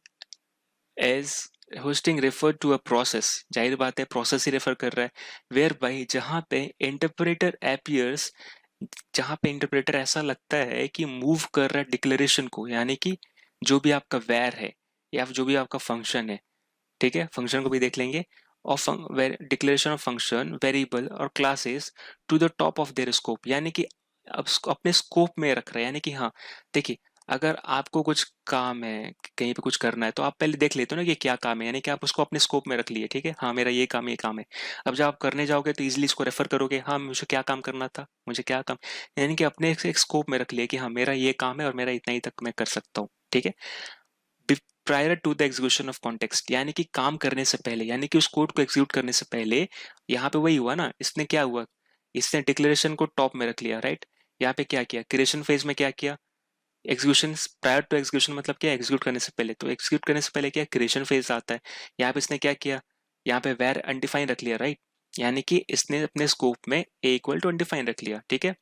[SPEAKER 1] as, hoisting refer to a process, जाहिर बात है प्रोसेस ही रेफर कर रहा है, वेयर बाई जहाँ पे इंटरप्रेटर एपियर्स, जहाँ पे इंटरप्रेटर ऐसा लगता है कि मूव कर रहा है डिक्लेरेशन को, यानी कि जो भी आपका वैर है या जो भी आपका फंक्शन है, ठीक है, फंक्शन को भी देख लेंगे, of declaration of function variable और classes to the top of their scope, यानी कि अब अपने स्कोप में रख रहे हैं, यानी कि हाँ देखिए, अगर आपको कुछ काम है, कहीं पे कुछ करना है, तो आप पहले देख लेते हो ना कि क्या काम है, यानी कि आप उसको अपने स्कोप में रख लिए, ठीक है, हाँ मेरा ये काम, ये काम है। अब जब आप करने जाओगे तो इजीली इसको रेफर करोगे, हाँ मुझे क्या काम करना था, मुझे क्या काम, यानी कि अपने एक स्कोप में रख लिया कि हाँ मेरा ये काम है और मेरा इतना ही तक मैं कर सकता हूँ, ठीक है। Prior to the execution of context, यानी कि काम करने से पहले, यानी कि उस कोड को एग्जीक्यूट करने से पहले। यहाँ पे वही हुआ ना, इसने क्या हुआ, इसने डिक्लेरेशन को टॉप में रख लिया, राइट। यहाँ पे क्या किया, क्रिएशन फेज में क्या किया, एग्जीक्यूशन, प्रायर टू एग्जीक्यूशन मतलब क्या, एग्जीक्यूट करने से पहले, तो एग्जीक्यूट करने से पहले क्या, क्रिएशन फेज आता है। यहाँ पे इसने क्या किया, यहाँ पे वेर अनडिफाइन रख लिया, राइट। यानी कि इसने अपने स्कोप में ए इक्वल टू अनडिफाइन रख लिया, ठीक है।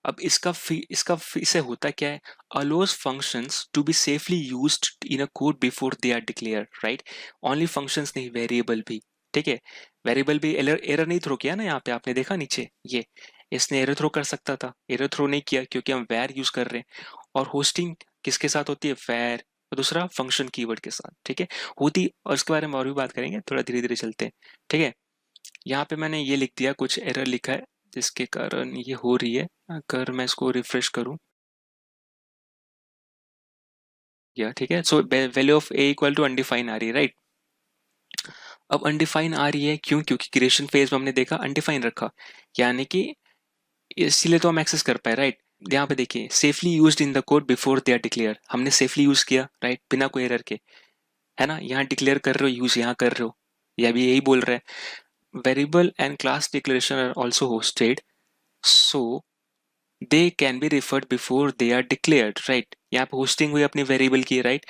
[SPEAKER 1] अब इससे होता क्या है, allows functions to be safely used in a code before they are declared, right। only functions नहीं, वेरिएबल भी, ठीक है। वेरिएबल भी एरर नहीं थ्रो किया ना, यहाँ पे आपने देखा नीचे ये, इसने एरर थ्रो कर सकता था, एरर थ्रो नहीं किया क्योंकि हम वेर यूज कर रहे हैं। और होस्टिंग किसके साथ होती है, वेर, और दूसरा फंक्शन कीवर्ड के साथ, ठीक है, होती। और इसके बारे में और भी बात करेंगे, थोड़ा धीरे धीरे चलते हैं, ठीक है। यहाँ पे मैंने ये लिख दिया, कुछ एरर लिखा है जिसके कारण ये हो रही है। अगर मैं इसको रिफ्रेश करूं, या ठीक है, so value of A equal to undefine आ रही है, राइट। अब अनडिफाइन आ रही है क्यों, क्योंकि क्रिएशन फेज में हमने देखा अनडिफाइन रखा, यानी कि इसीलिए तो हम एक्सेस कर पाए, राइट। यहाँ पे देखिए, safely used in the code before they are declare, हमने सेफली यूज किया, राइट, बिना कोई एरर के, है ना। यहाँ डिक्लेयर कर रहे हो, यूज यहाँ कर रहे हो, या भी यही बोल रहा है। Variable and class declaration are also hoisted, so they can be referred before they are declared, right. यहाँ पे होस्टिंग हुई अपनी वेरिएबल की, right.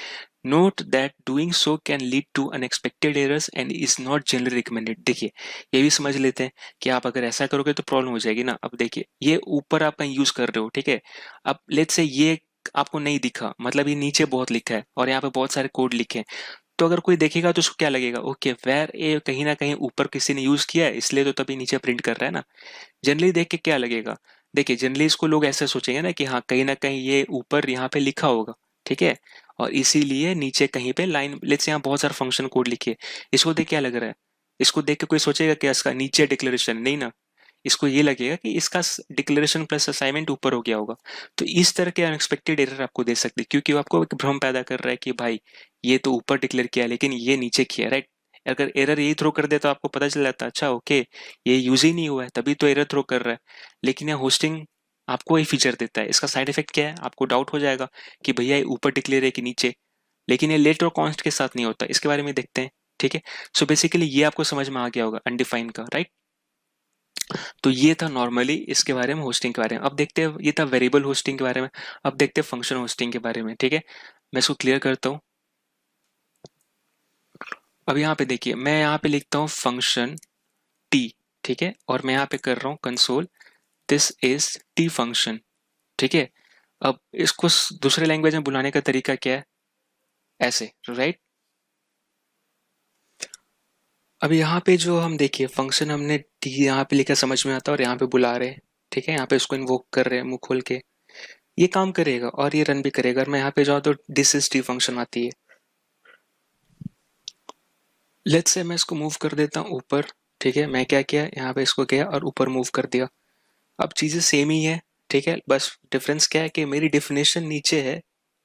[SPEAKER 1] Note that doing so can lead to unexpected errors and is not generally recommended. देखिए, ये भी समझ लेते हैं कि आप अगर ऐसा करोगे तो प्रॉब्लम हो जाएगी ना। अब देखिए, ये ऊपर आप कहीं यूज कर रहे हो, ठीक है। अब लेट्स से ये आपको नहीं दिखा, मतलब ये नीचे बहुत लिखा है और यहाँ पे बहुत सारे कोड लिखे हैं, तो अगर कोई देखेगा तो उसको क्या लगेगा, ओके वेर ए कहीं ना कहीं ऊपर किसी ने यूज किया है, इसलिए तो तभी नीचे प्रिंट कर रहा है ना। जनरली देख के क्या लगेगा, देखिए जनरली इसको लोग ऐसे सोचेंगे ना कि हाँ कहीं ना कहीं ये ऊपर यहाँ पे लिखा होगा, ठीक है, और इसीलिए नीचे कहीं पे लाइन, लेट्स यहाँ बहुत सारे फंक्शन कोड लिखे, इसको देख क्या लग रहा है, इसको देख के कोई सोचेगा कि इसका नीचे डिक्लेरेशन नहीं ना, इसको ये लगेगा कि इसका डिक्लेरेशन प्लस असाइनमेंट ऊपर हो गया होगा। तो इस तरह के अनएक्सपेक्टेड एरर आपको दे सकते हैं, क्योंकि वो आपको एक भ्रम पैदा कर रहा है कि भाई ये तो ऊपर डिक्लेयर किया है लेकिन ये नीचे किया, राइट। अगर एरर यही थ्रो कर दे तो आपको पता चल जाता, अच्छा ओके ये यूज ही नहीं हुआ है तभी तो एरर थ्रो कर रहा है। लेकिन यहाँ होस्टिंग आपको ये फीचर देता है, इसका साइड इफेक्ट क्या है, आपको डाउट हो जाएगा कि भैया ये ऊपर डिक्लेयर है कि नीचे, लेकिन ये लेट और कॉन्स्ट के साथ नहीं होता, इसके बारे में देखते हैं, ठीक है। सो बेसिकली ये आपको समझ में आ गया होगा अनडिफाइन का, राइट। तो ये था नॉर्मली इसके बारे में, होस्टिंग के बारे में। अब देखते हैं, ये था वेरिएबल होस्टिंग के बारे में। अब देखते हैं फंक्शन होस्टिंग के बारे में, ठीक है। मैं इसको क्लियर करता हूँ। अब यहाँ पे देखिए, मैं यहाँ पे लिखता हूँ फंक्शन टी, ठीक है, और मैं यहाँ पे कर रहा हूँ console this is T function, ठीक है। अब इसको दूसरे लैंग्वेज में बुलाने का तरीका क्या है, ऐसे, राइट। अब यहाँ पे जो हम देखिए फंक्शन हमने टी यहाँ पे लिखा समझ में आता है, और यहाँ पे बुला रहे हैं, ठीक है, यहाँ पे इसको इन्वोक कर रहे हैं मुंह खोल के, ये काम करेगा और ये रन भी करेगा। और मैं यहाँ पे जाऊँ तो दिस इज टी फंक्शन आती है। लेट्स से मैं इसको मूव कर देता हूँ ऊपर, ठीक है, मैं क्या किया यहाँ पे इसको गया और ऊपर मूव कर दिया। अब चीजें सेम ही है, ठीक है, बस डिफरेंस क्या है कि मेरी डेफिनेशन नीचे है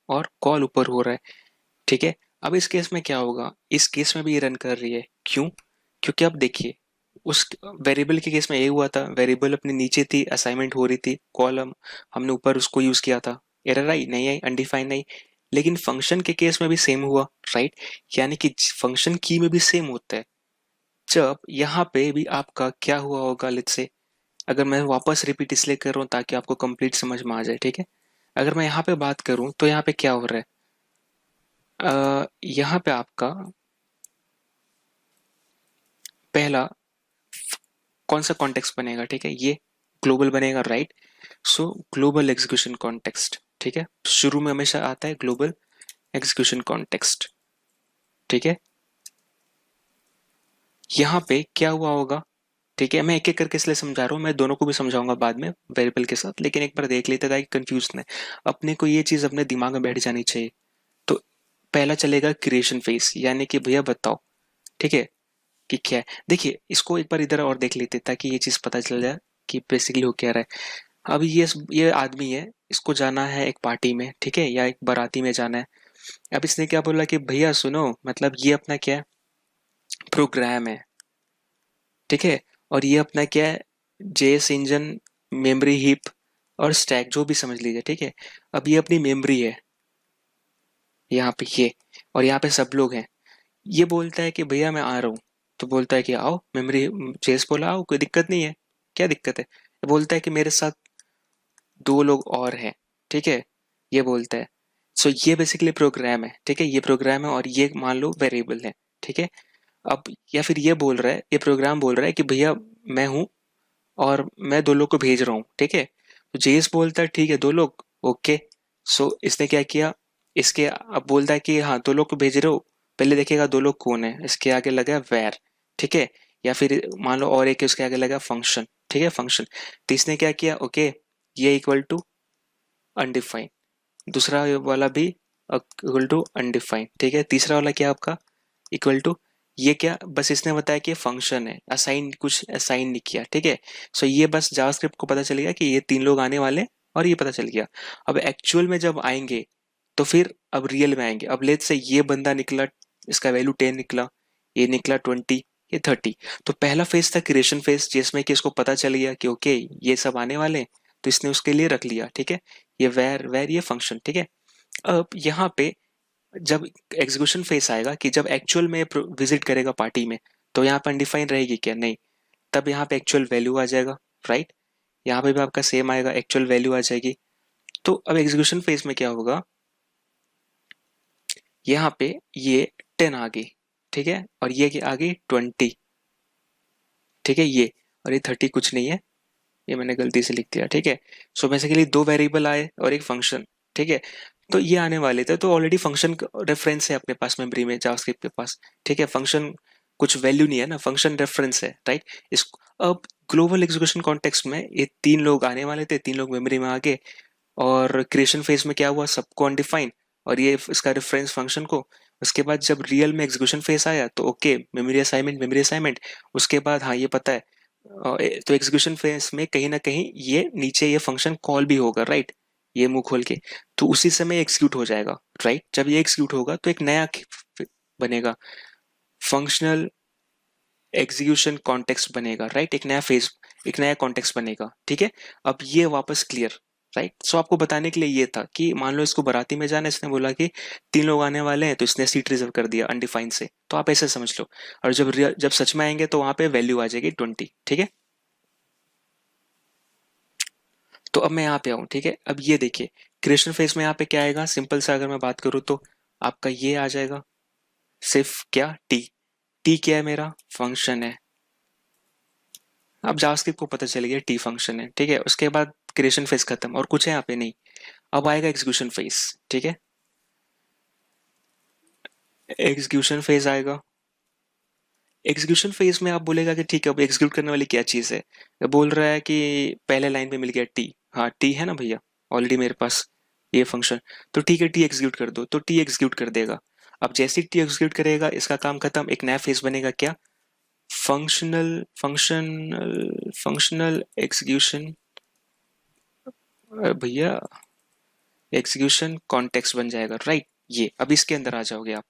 [SPEAKER 1] और कॉल ऊपर हो रहा है, ठीक है। अब इस केस में क्या होगा, इस केस में भी ये रन कर रही है, क्यों, क्योंकि अब देखिए उस वेरिएबल के केस में ये हुआ था, वेरिएबल अपनी नीचे थी, असाइनमेंट हो रही थी, कॉलम हमने ऊपर उसको यूज किया था, एरर आई नहीं, आई अनडिफाइन नहीं। लेकिन फंक्शन के केस में भी सेम हुआ, राइट, यानी कि फंक्शन की में भी सेम होता है। जब यहाँ पे भी आपका क्या हुआ होगा, लेट्स से, अगर मैं वापस रिपीट इसलिए कर रहा हूँ ताकि आपको कंप्लीट समझ में आ जाए, ठीक है। अगर मैं यहाँ पे बात करूँ तो यहाँ पे क्या हो रहा है, यहाँ पे आपका पहला कौन सा कॉन्टेक्स्ट बनेगा, ठीक है, ये ग्लोबल बनेगा, राइट। सो ग्लोबल एग्जीक्यूशन कॉन्टेक्स्ट, ठीक है, शुरू में हमेशा आता है ग्लोबल एग्जीक्यूशन कॉन्टेक्स्ट, ठीक है। यहाँ पे क्या हुआ होगा, ठीक है, मैं एक एक करके इसलिए समझा रहा हूँ, मैं दोनों को भी समझाऊंगा बाद में वेरिएबल के साथ, लेकिन एक बार देख लेते ताकि कंफ्यूज ना, अपने को ये चीज अपने दिमाग में बैठ जानी चाहिए। तो पहला चलेगा क्रिएशन फेज, यानी कि भैया बताओ, ठीक है, कि क्या है। देखिए इसको एक बार इधर और देख लेते ताकि ये चीज पता चल जाए कि बेसिकली हो क्या रहा है। अब ये आदमी है, इसको जाना है एक पार्टी में, ठीक है, या एक बाराती में जाना है। अब इसने क्या बोला कि भैया सुनो, मतलब ये अपना क्या है, प्रोग्राम है, ठीक है, और ये अपना क्या है, जेएस इंजन, मेमोरी हीप और स्टैक जो भी समझ लीजिए, ठीक है। अब ये अपनी मेमोरी है, यहाँ पे ये, और यहाँ पे सब लोग हैं। ये बोलता है कि भैया मैं आ रहा हूँ, तो बोलता है कि आओ, मेमोरी जेस बोला आओ, कोई दिक्कत नहीं है। क्या दिक्कत है? ये बोलता है कि मेरे साथ दो लोग और हैं, ठीक है, ये बोलता है। सो ये बेसिकली प्रोग्राम है, ठीक है, ये प्रोग्राम है और ये मान लो वेरिएबल है, ठीक है। अब या फिर ये बोल रहा है, ये प्रोग्राम बोल रहा है कि भैया मैं हूँ और मैं दो लोग को भेज रहा हूँ, ठीक है। तो जेस बोलता है ठीक है, दो लोग, ओके। सो इसने क्या किया, इसके अब बोलता है कि हाँ दो लोग को भेज रहे हो, पहले देखेगा दो लोग कौन है, इसके आगे लगा वेर, ठीक है। या फिर मान लो और एक है, उसके आगे लगा फंक्शन, ठीक है, फंक्शन। तो इसने क्या किया, ओके, ये इक्वल टू अनडिफाइंड, दूसरा वाला भी इक्वल टू अनडिफाइंड, ठीक है। तीसरा वाला क्या आपका, इक्वल टू, ये क्या, बस इसने बताया कि फंक्शन है, असाइन कुछ असाइन नहीं किया, ठीक है। सो ये बस जावास्क्रिप्ट को पता चल गया कि ये तीन लोग आने वाले, और ये पता चल गया। अब एक्चुअल में जब आएंगे तो फिर अब रियल में आएंगे। अब लेट्स से ये बंदा निकला, इसका वैल्यू 10 निकला, ये निकला 20, ये 30। तो पहला फेज था क्रिएशन फेज, जिसमें कि इसको पता चल गया कि ओके ये सब आने वाले हैं, तो इसने उसके लिए रख लिया, ठीक है। ये वेर वेर ये फंक्शन, ठीक है। अब यहाँ पे जब एग्जीक्यूशन फेस आएगा कि जब एक्चुअल में विजिट करेगा पार्टी में, तो यहाँ पर अनडिफाइंड रहेगी क्या, नहीं। तब यहाँ पे एक्चुअल वैल्यू आ जाएगा, राइट। यहाँ पे भी आपका सेम आएगा, एक्चुअल वैल्यू आ जाएगी। तो अब एग्जीक्यूशन फेज में क्या होगा, यहाँ पे ये 10 आ गई, ठीक है, और ये आ गई 20, ठीक है, ये, और ये 30 कुछ नहीं है, ये मैंने गलती से लिख दिया, ठीक है। सो बेसिकली दो वेरिएबल आए और एक फंक्शन, ठीक है। तो ये आने वाले थे, तो ऑलरेडी फंक्शन रेफरेंस है अपने पास मेमोरी में जावास्क्रिप्ट के पास, ठीक है। फंक्शन कुछ वैल्यू नहीं है ना, फंक्शन रेफरेंस है, राइट। इस अब ग्लोबल एग्जीक्यूशन कॉन्टेक्स्ट में ये तीन लोग आने वाले थे, तीन लोग मेमोरी में आ गए, और क्रिएशन फेज में क्या हुआ, सबको अनडिफाइंड, और ये इसका रेफरेंस फंक्शन को। उसके बाद जब रियल में एग्जीक्यूशन फेज आया तो okay, memory assignment, memory assignment. उसके बाद हाँ ये पता है, तो एग्जीक्यूशन फेज में कहीं ना कहीं ये नीचे ये फंक्शन कॉल भी होगा, राइट, ये मुंह खोल के। तो उसी समय एग्जीक्यूट हो जाएगा, राइट। जब ये एग्जीक्यूट होगा तो एक नया बनेगा, फंक्शनल एग्जीक्यूशन कॉन्टेक्स्ट बनेगा, राइट। एक नया फेज, एक नया कॉन्टेक्स्ट बनेगा, ठीक है। अब ये वापस क्लियर, राइट। सो आपको बताने के लिए ये था कि मान लो इसको बाराती में जाना है, इसने बोला कि तीन लोग आने वाले हैं, तो इसने सीट रिजर्व कर दिया अनडिफाइंड से, तो आप ऐसे समझ लो। और जब सच में आएंगे तो वहां पे वैल्यू आ जाएगी 20, ठीक है। तो अब मैं यहाँ पे आऊँ, ठीक है। अब ये देखिए क्रिएशन फेज में यहाँ पे क्या आएगा, सिंपल सा अगर मैं बात करूँ तो आपका ये आ जाएगा, सिर्फ क्या, टी। टी क्या है, मेरा फंक्शन है। अब जावास्क्रिप्ट को पता चल गया टी फंक्शन है, ठीक है। उसके बाद क्रिएशन फेज खत्म, और कुछ है यहाँ पे नहीं। अब आएगा एग्जीक्यूशन फेज, ठीक है। एग्जीक्यूशन फेज आएगा, एग्जीक्यूशन फेज में आप बोलेगा कि ठीक है, अब एग्जीक्यूट करने वाली क्या चीज है। तो बोल रहा है कि पहले लाइन पे मिल गया टी, हाँ टी है ना भैया, ऑलरेडी मेरे पास ये फंक्शन। तो ठीक है, टी एग्जीक्यूट कर दो, तो टी एग्जीक्यूट कर देगा। अब जैसे ही टी एग्जीक्यूट करेगा, इसका काम खत्म, एक नया फेज बनेगा, क्या, फंक्शनल फंक्शनल फंक्शनल एग्जीक्यूशन, भैया एग्जीक्यूशन कॉन्टेक्स्ट बन जाएगा, राइट। ये अब इसके अंदर आ जाओगे आप।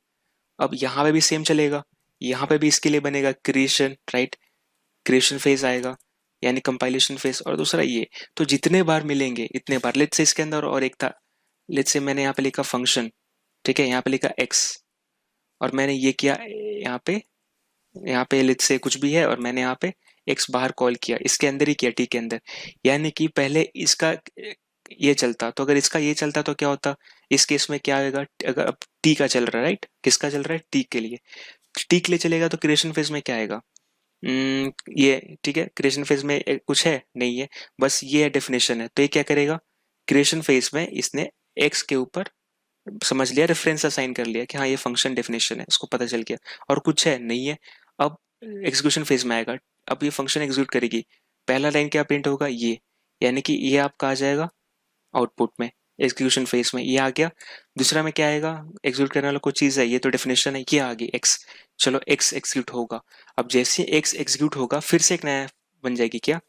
[SPEAKER 1] अब यहाँ पे भी सेम चलेगा, यहाँ पे भी इसके लिए बनेगा क्रिएशन, राइट। क्रिएशन फेज आएगा, यानी कंपाइलेशन फेज, और दूसरा ये। तो जितने बार मिलेंगे इतने बार, लेट्स से इसके अंदर और एक था, लेट्स से मैंने यहाँ पे लिखा फंक्शन, ठीक है, यहाँ पे लिखा एक्स, और मैंने ये किया यहाँ पे लेट्स से कुछ भी है, और मैंने यहाँ पे एक्स बाहर कॉल किया, इसके अंदर ही किया, टी के अंदर। यानी कि पहले इसका ये चलता, तो अगर इसका ये चलता तो क्या होता, इस केस में क्या आएगा, अगर अब टी का चल रहा है, राइट, किसका चल रहा है, टी के लिए। टी के लिए चलेगा तो क्रिएशन फेज में क्या आएगा, ये, ठीक है। क्रिएशन फेज में कुछ है नहीं है, बस ये डेफिनेशन है। तो ये क्या करेगा, क्रिएशन फेज में इसने एक्स के ऊपर समझ लिया, रेफरेंस असाइन कर लिया कि हाँ ये फंक्शन डेफिनेशन है, उसको पता चल गया, और कुछ है नहीं है। अब एग्जीक्यूशन फेज में आएगा, अब ये फंक्शन एग्जीक्यूट करेगी, पहला लाइन क्या प्रिंट होगा, ये, यानी कि ये आपका आ जाएगा आउटपुट में, एग्जीक्यूशन फेज में ये आ गया। दूसरा में क्या आएगा, एग्जीक्यूट करने वाला कोई चीज है, ये तो डेफिनेशन है, ये आ गई एक्स। चलो एक्स एग्जीक्यूट होगा, अब जैसे एक्स एग्जीक्यूट होगा फिर से एक नया बन जाएगी, क्या,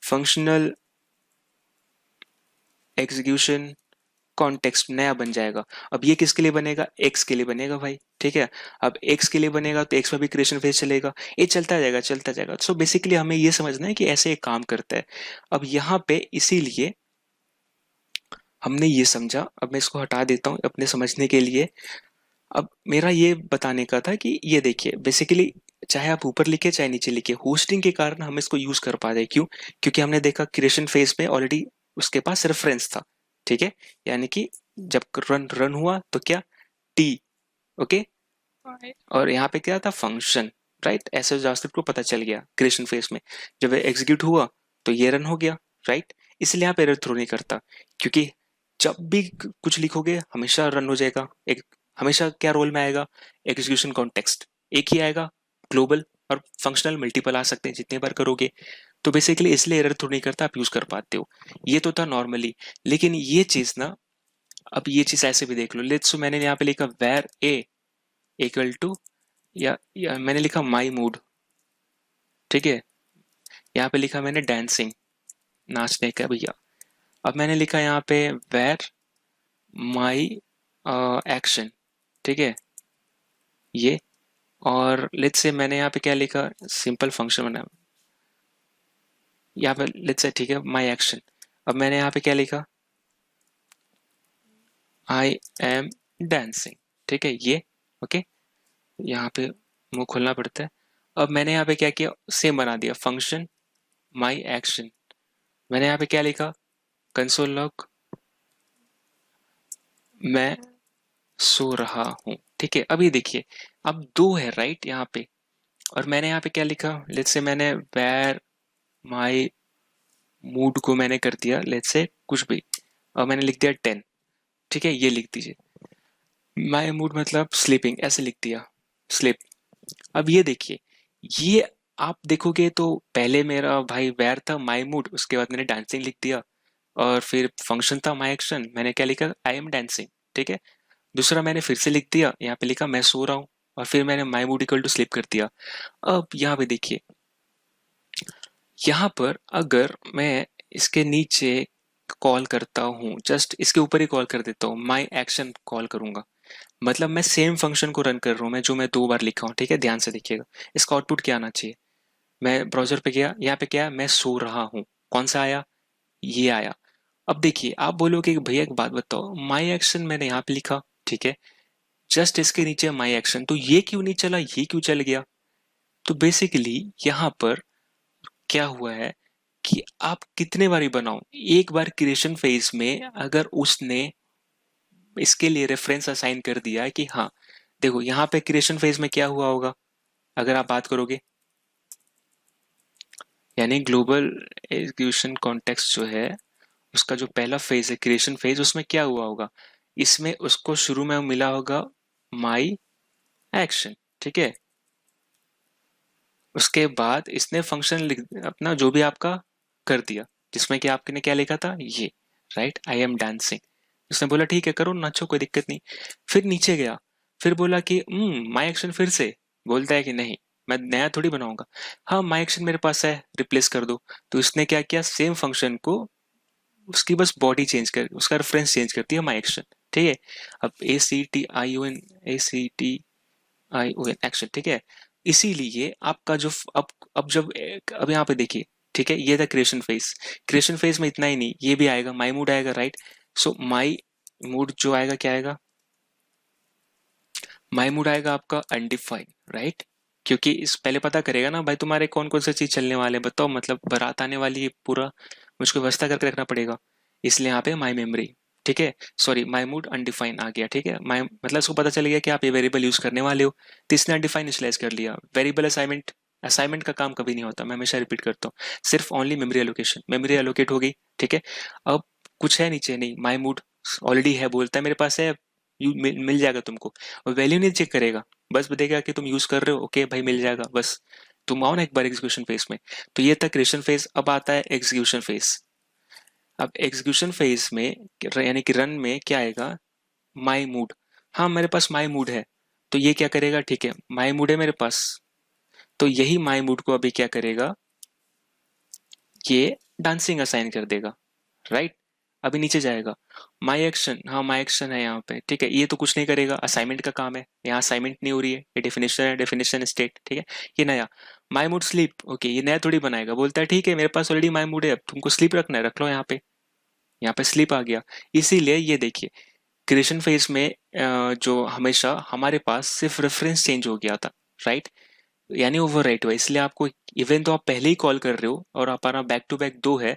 [SPEAKER 1] फंक्शनल एग्जीक्यूशन कॉन्टेक्स्ट नया बन जाएगा। अब ये किसके लिए बनेगा, एक्स के लिए बनेगा भाई, ठीक है। अब एक्स के लिए बनेगा तो एक्स में भी क्रिएशन फेज चलेगा, ये चलता जाएगा चलता जाएगा। सो बेसिकली हमें ये समझना है कि ऐसे एक काम करता है। अब यहाँ पे इसीलिए हमने ये समझा, अब मैं इसको हटा देता हूँ अपने समझने के लिए। अब मेरा ये बताने का था कि ये देखिए बेसिकली चाहे आप ऊपर लिखे चाहे नीचे लिखे, होस्टिंग के कारण हम इसको यूज कर पा रहे हैं। क्यों? क्योंकि हमने देखा क्रिएशन फेज में ऑलरेडी उसके पास रेफरेंस था, ठीक है। यानी कि जब रन रन हुआ तो क्या, टी, ओके, और यहाँ पे क्या था, फंक्शन, राइट। ऐसे जावास्क्रिप्ट को पता चल गया क्रिएशन फेज में। जब एग्जीक्यूट हुआ तो ये रन हो गया, राइट। इसलिए यहाँ पे एरर थ्रो नहीं करता, क्योंकि जब भी कुछ लिखोगे हमेशा रन हो जाएगा। एक हमेशा क्या रोल में आएगा, एग्जीक्यूशन कॉन्टेक्स्ट एक ही आएगा, ग्लोबल और फंक्शनल मल्टीपल आ सकते हैं जितने बार करोगे। तो बेसिकली इसलिए एरर थ्रो नहीं करता, आप यूज कर पाते हो। ये तो था नॉर्मली, लेकिन ये चीज ना, अब ये चीज ऐसे भी देख लो। लेट्स सो मैंने यहाँ पे लिखा वेर ए इक्वल टू, या मैंने लिखा माई मूड, ठीक है। यहाँ पे लिखा मैंने डांसिंग, नाचने का भैया। अब मैंने लिखा यहाँ पे वेर माई एक्शन, ठीक है ये। और लेट्स से मैंने यहाँ पे क्या लिखा, सिंपल फंक्शन बना यहाँ पे, लेट्स से ठीक है माई एक्शन। अब मैंने यहाँ पे क्या लिखा, आई एम डांसिंग, ठीक है ये, ओके। यहाँ पे मुंह खोलना पड़ता है। अब मैंने यहाँ पे क्या किया, सेम बना दिया फंक्शन माई एक्शन। मैंने यहाँ पे क्या लिखा, कंसोल लॉग मैं सो रहा हूँ, ठीक है। अब ये देखिए, अब दो है राइट यहाँ पे। और मैंने यहाँ पे क्या लिखा, लेट्स से मैंने वेर माई मूड को मैंने कर दिया लेट्स से कुछ भी, और मैंने लिख दिया 10, ठीक है। ये लिख दीजिए, माई मूड मतलब स्लीपिंग, ऐसे लिख दिया स्लीप। अब ये देखिए, ये आप देखोगे तो पहले मेरा भाई वेर था माई मूड, उसके बाद मैंने डांसिंग लिख दिया, और फिर फंक्शन था माई एक्शन, मैंने क्या लिखा, आई एम डांसिंग, ठीक है। दूसरा मैंने फिर से लिख दिया, यहाँ पे लिखा मैं सो रहा हूँ, और फिर मैंने my mood equal to sleep कर दिया। अब यहाँ पे देखिए, यहाँ पर अगर मैं इसके नीचे कॉल करता हूँ, जस्ट इसके ऊपर ही कॉल कर देता हूँ, माई एक्शन कॉल करूंगा, मतलब मैं सेम फंक्शन को रन कर रहा हूँ, मैं जो मैं 2 बार लिखा हूँ, ठीक है। ध्यान से देखिएगा इसका आउटपुट क्या आना चाहिए। मैं ब्राउजर पे गया, यहाँ पे क्या है, मैं सो रहा हूँ, कौन सा आया, ये आया। अब देखिए आप बोलोगे कि भैया एक बात बताओ, माई एक्शन मैंने यहाँ पे लिखा, ठीक है, जस्ट इसके नीचे माई एक्शन, तो ये क्यों नहीं चला, ये क्यों चल गया। तो बेसिकली यहाँ पर क्या हुआ है कि आप कितने बार ही बनाओ, एक बार क्रिएशन फेज में अगर उसने इसके लिए रेफरेंस असाइन कर दिया है कि हाँ देखो यहाँ पे क्रिएशन फेज में क्या हुआ होगा, अगर आप बात करोगे, यानी ग्लोबल एग्जीक्यूशन कॉन्टेक्स्ट जो है उसका जो पहला फेज है क्रिएशन फेज, उसमें क्या हुआ होगा, इसमें उसको शुरू में मिला होगा माई एक्शन, ठीक है। उसके बाद इसने फंक्शन लिख अपना जो भी आपका कर दिया, जिसमें कि आपने क्या लिखा था, ये राइट, आई एम डांसिंग। उसने बोला ठीक है करो नाचो कोई दिक्कत नहीं। फिर नीचे गया, फिर बोला कि माई एक्शन, फिर से बोलता है कि नहीं मैं नया थोड़ी बनाऊंगा, हाँ माई एक्शन मेरे पास है रिप्लेस कर दो। तो इसने क्या किया, सेम फंक्शन को उसकी बस बॉडी चेंज कर, उसका रेफरेंस चेंज करती है माई एक्शन, ठीक है। अब ACTION, ACTION एक्शन, ठीक है। इसीलिए आपका जो अब जब अब यहाँ पे देखिए, ठीक है, ये था क्रिएशन फेज। क्रिएशन फेज में इतना ही नहीं, ये भी आएगा, माई मूड आएगा, राइट। सो माई मूड जो आएगा क्या आएगा, माई मूड आएगा आपका अनडिफाइंड, राइट। क्योंकि इस पहले पता करेगा ना भाई तुम्हारे कौन कौन सी चीज चलने वाले हैं, बताओ मतलब बारात आने वाली है, पूरा मुझको व्यवस्था करके रखना पड़ेगा। इसलिए यहाँ पे माई मेमोरी, ठीक है, सॉरी माई मूड अनडिफाइन आ गया, ठीक है। माई मतलब उसको पता चल गया कि आप ये वेरिएबल यूज करने वाले हो, तो इसने अनडिफाइन इनिशियलाइज कर लिया। वेरिएबल असाइनमेंट, असाइनमेंट का काम कभी नहीं होता, मैं हमेशा रिपीट करता हूँ, सिर्फ only memory allocation, memory allocate हो गई, ठीक है। अब कुछ है नीचे, नहीं माई मूड ऑलरेडी है, बोलता है मेरे पास है, मिल जाएगा तुमको। और वैल्यू नहीं चेक करेगा, बस बताएगा कि तुम यूज कर रहे हो, ओके भाई मिल जाएगा बस। तुम आओ ना एक बार एग्जीक्यूशन फेज में। तो ये था क्रिएशन फेज, अब आता है एग्जीक्यूशन फेज। अब एग्जीक्यूशन फेज में यानी कि रन में क्या आएगा, माई मूड, हाँ मेरे पास माई मूड है, तो ये क्या करेगा, ठीक है माई मूड है मेरे पास, तो यही माई मूड को अभी क्या करेगा, ये डांसिंग असाइन कर देगा, राइट। अभी नीचे जाएगा, माई एक्शन, हाँ माई एक्शन है यहाँ पे, ठीक है, ये तो कुछ नहीं करेगा, असाइनमेंट का काम है, यहाँ असाइनमेंट नहीं हो रही है, ये डेफिनेशन है, डेफिनेशन स्टेट, ठीक है। ये नया माई मूड स्लीप, ओके, ये नया थोड़ी बनाएगा, बोलता है ठीक है मेरे पास ऑलरेडी माई मूड है, अब तुमको स्लीप रखना है रख लो यहाँ पे, यहाँ पे स्लीप आ गया। इसीलिए ये देखिए क्रिएशन फेज में जो हमेशा हमारे पास सिर्फ रेफरेंस चेंज हो गया था, राइट, यानी ओवरराइट हुआ। इसलिए आपको इवन तो आप पहले ही कॉल कर रहे हो और हमारा बैक टू बैक 2 है,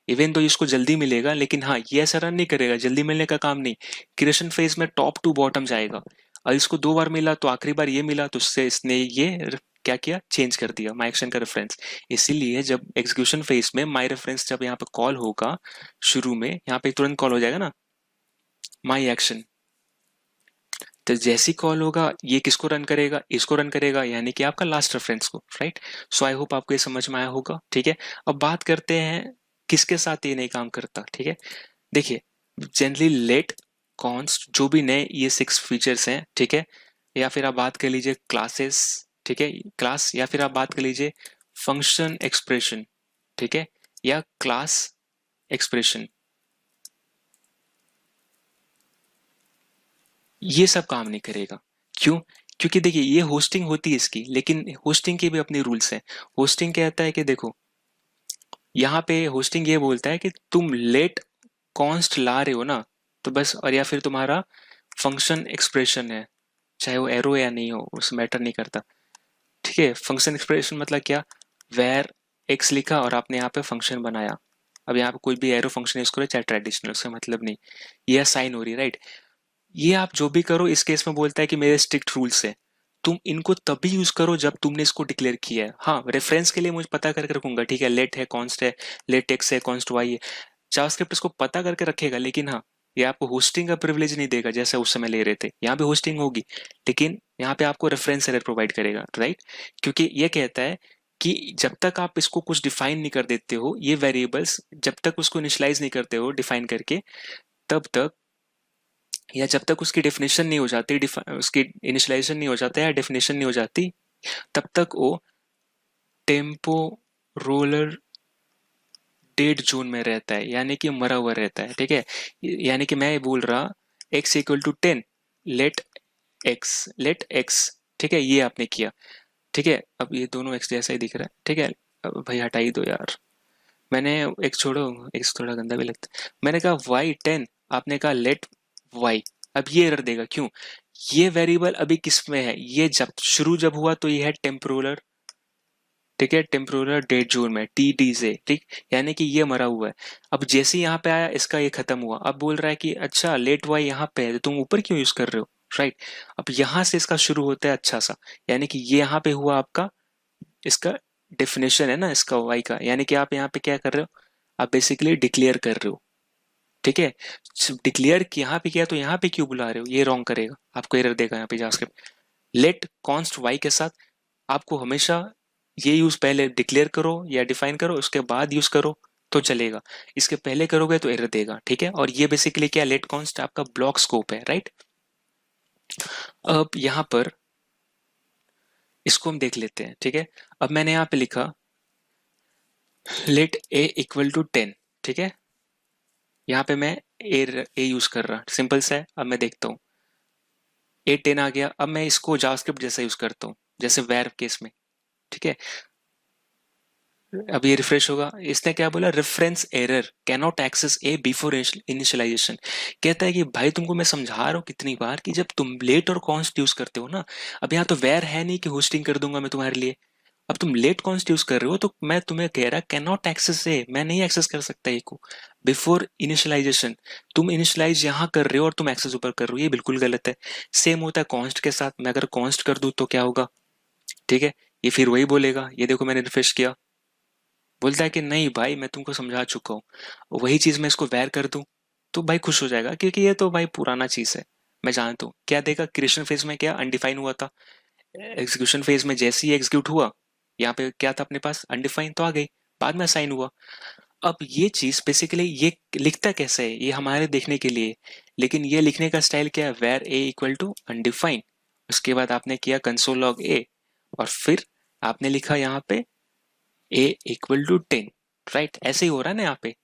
[SPEAKER 1] इवन तो इसको जल्दी मिलेगा, लेकिन हाँ ये ऐसा रन नहीं करेगा, जल्दी मिलने का काम नहीं। क्रिएशन फेज में टॉप टू बॉटम जाएगा, और इसको 2 बार मिला तो आखिरी बार ये मिला, तो उससे इसने ये क्या किया, चेंज कर दिया माई एक्शन का रेफरेंस। इसीलिए जब एग्जीक्यूशन फेज में माई रेफरेंस जब यहाँ पे कॉल होगा शुरू में, यहाँ पे तुरंत कॉल हो जाएगा ना माई एक्शन, तो जैसी कॉल होगा ये किसको रन करेगा, इसको रन करेगा, यानी कि आपका लास्ट रेफरेंस को, राइट। सो आई होप आपको ये समझ में आया होगा, ठीक है। अब बात करते हैं किसके साथ ये नहीं काम करता, ठीक है। देखिए जनरली लेट, कॉन्स्ट, जो भी नए ये 6 फीचर्स हैं, ठीक है, या फिर आप बात कर लीजिए क्लासेस, ठीक है, क्लास, या फिर आप बात कर लीजिए फंक्शन एक्सप्रेशन, ठीक है, या क्लास एक्सप्रेशन, ये सब काम नहीं करेगा। क्यों? क्योंकि देखिए ये होस्टिंग होती है इसकी, लेकिन होस्टिंग के भी अपने रूल्स हैं। होस्टिंग कहता है कि देखो यहाँ पे होस्टिंग ये बोलता है कि तुम लेट कॉन्स्ट ला रहे हो ना, तो बस, और या फिर तुम्हारा फंक्शन एक्सप्रेशन है, चाहे वो एरो या नहीं हो उस मैटर नहीं करता, ठीक है। फंक्शन एक्सप्रेशन मतलब क्या, वेर एक्स लिखा और आपने यहाँ पे फंक्शन बनाया। अब यहाँ पे कोई भी एरो फंक्शन यूज करो चाहे ट्रेडिशनल, उसका मतलब नहीं, ये असाइन हो रही है, राइट। ये आप जो भी करो इस केस में बोलता है कि मेरे स्ट्रिक्ट रूल्स है, तुम इनको तभी यूज करो जब तुमने इसको डिक्लेयर किया है। हाँ रेफरेंस के लिए मुझे पता करके रखूंगा, ठीक है, लेट है, कॉन्स्ट है, लेट एक्स है, कॉन्स्ट वाई है, जावास्क्रिप्ट इसको पता करके रखेगा, लेकिन हाँ ये आपको होस्टिंग का प्रिविलेज नहीं देगा जैसे उस समय ले रहे थे। यहाँ पे होस्टिंग होगी, लेकिन यहाँ पे आपको रेफरेंस एरर प्रोवाइड करेगा, राइट। क्योंकि ये कहता है कि जब तक आप इसको कुछ डिफाइन नहीं कर देते हो, ये वेरिएबल्स जब तक उसको इनिशियलाइज नहीं करते हो डिफाइन करके, तब तक, या जब तक उसकी डेफिनेशन नहीं हो जाती, उसकी इनिशियलाइजेशन नहीं हो जाता या डेफिनेशन नहीं हो जाती, तब तक वो टेम्पो रोलर डेड जोन में रहता है, यानी कि मरा हुआ रहता है, ठीक है। यानी कि मैं बोल रहा x equal to 10, let x, ठीक है, ये आपने किया, ठीक है। अब ये दोनों x जैसा ही दिख रहा है, ठीक है। अब भाई हटा ही दो यार, मैंने x छोड़ो, x थोड़ा गंदा भी लगता है, मैंने कहा y 10, आपने कहा लेट y। अब ये एरर देगा, क्यों, ये वेरिएबल अभी किस में है, ये जब शुरू जब हुआ तो ये है टेम्पोरल, ठीक है, टेम्पोरल डेट जोन में टी से, ठीक, यानी कि ये मरा हुआ है। अब जैसे ही यहाँ पे आया इसका ये खत्म हुआ, अब बोल रहा है कि अच्छा लेट वाई यहाँ पे है तो तुम ऊपर क्यों यूज कर रहे हो, राइट। अब यहाँ से इसका शुरू होता है अच्छा सा, यानी कि ये यहाँ पे हुआ आपका, इसका डेफिनेशन है ना इसका वाई का, यानी कि आप यहाँ पे क्या कर रहे हो, आप बेसिकली डिक्लेयर कर रहे हो, ठीक है। डिक्लेयर यहाँ पे किया तो यहाँ पे क्यों बुला रहे हो, ये रॉन्ग करेगा, आपको एरर देगा यहाँ पे जावास्क्रिप्ट। लेट कॉन्स्ट वाई के साथ आपको हमेशा ये यूज पहले डिक्लेयर करो या डिफाइन करो, उसके बाद यूज करो तो चलेगा, इसके पहले करोगे तो एरर देगा, ठीक है। और ये बेसिकली क्या, लेट कॉन्स्ट आपका ब्लॉक स्कोप है, राइट। अब यहाँ पर इसको हम देख लेते हैं, ठीक है। अब मैंने यहाँ पे लिखा लेट ए इक्वल टू 10, ठीक है, यहाँ पे मैं ए यूज कर रहा, सिंपल सा है। अब मैं देखता हूँ ए 10 आ गया, अब मैं इसको जावास्क्रिप्ट जैसा यूज करता हूँ जैसे वेर केस में, ठीक है। अब ये रिफ्रेश होगा, इसने क्या बोला, रेफरेंस एरर कैनॉट एक्सेस ए बिफोर इनिशियलाइजेशन। कहता है कि भाई तुमको मैं समझा रहा हूँ कितनी बार कि जब तुम लेट और कॉन्स्ट यूज करते हो ना, अब यहाँ तो वेर है नहीं कि होस्टिंग कर दूंगा मैं तुम्हारे लिए, अब तुम लेट कॉन्स्ट यूज कर रहे हो तो मैं तुम्हें कह रहा कैनॉट एक्सेस ए, मैं नहीं एक्सेस कर सकता ये को बिफोर इनिशियलाइजेशन। तुम इनिशियलाइज यहाँ कर रहे हो और तुम एक्सेस ऊपर कर रहे हो, ये बिल्कुल गलत है। सेम होता है कॉन्स्ट के साथ, मैं अगर कॉन्स्ट कर दूं तो क्या होगा, ठीक है, ये फिर वही बोलेगा, ये देखो मैंने रिफ्रेश किया, बोलता है कि नहीं भाई मैं तुमको समझा चुका हूँ, वही चीज मैं इसको वैर कर दूं तो भाई खुश हो जाएगा, क्योंकि ये तो भाई पुराना चीज है, मैं जानता हूँ। क्या देगा, क्रिएशन फेज में क्या अनडिफाइन हुआ था, एग्जीक्यूशन फेज में जैसे ही एग्जीक्यूट हुआ, यहाँ पे क्या था अपने पास, अनडिफाइन तो आ गई, बाद में असाइन हुआ। अब ये चीज बेसिकली ये लिखता कैसे है, ये हमारे देखने के लिए, लेकिन ये लिखने का स्टाइल क्या है, var A equal to undefine, उसके बाद आपने किया कंसोल लॉग ए, और फिर आपने लिखा यहाँ पे ए इक्वल टू 10, राइट, ऐसे ही हो रहा है ना यहाँ पे,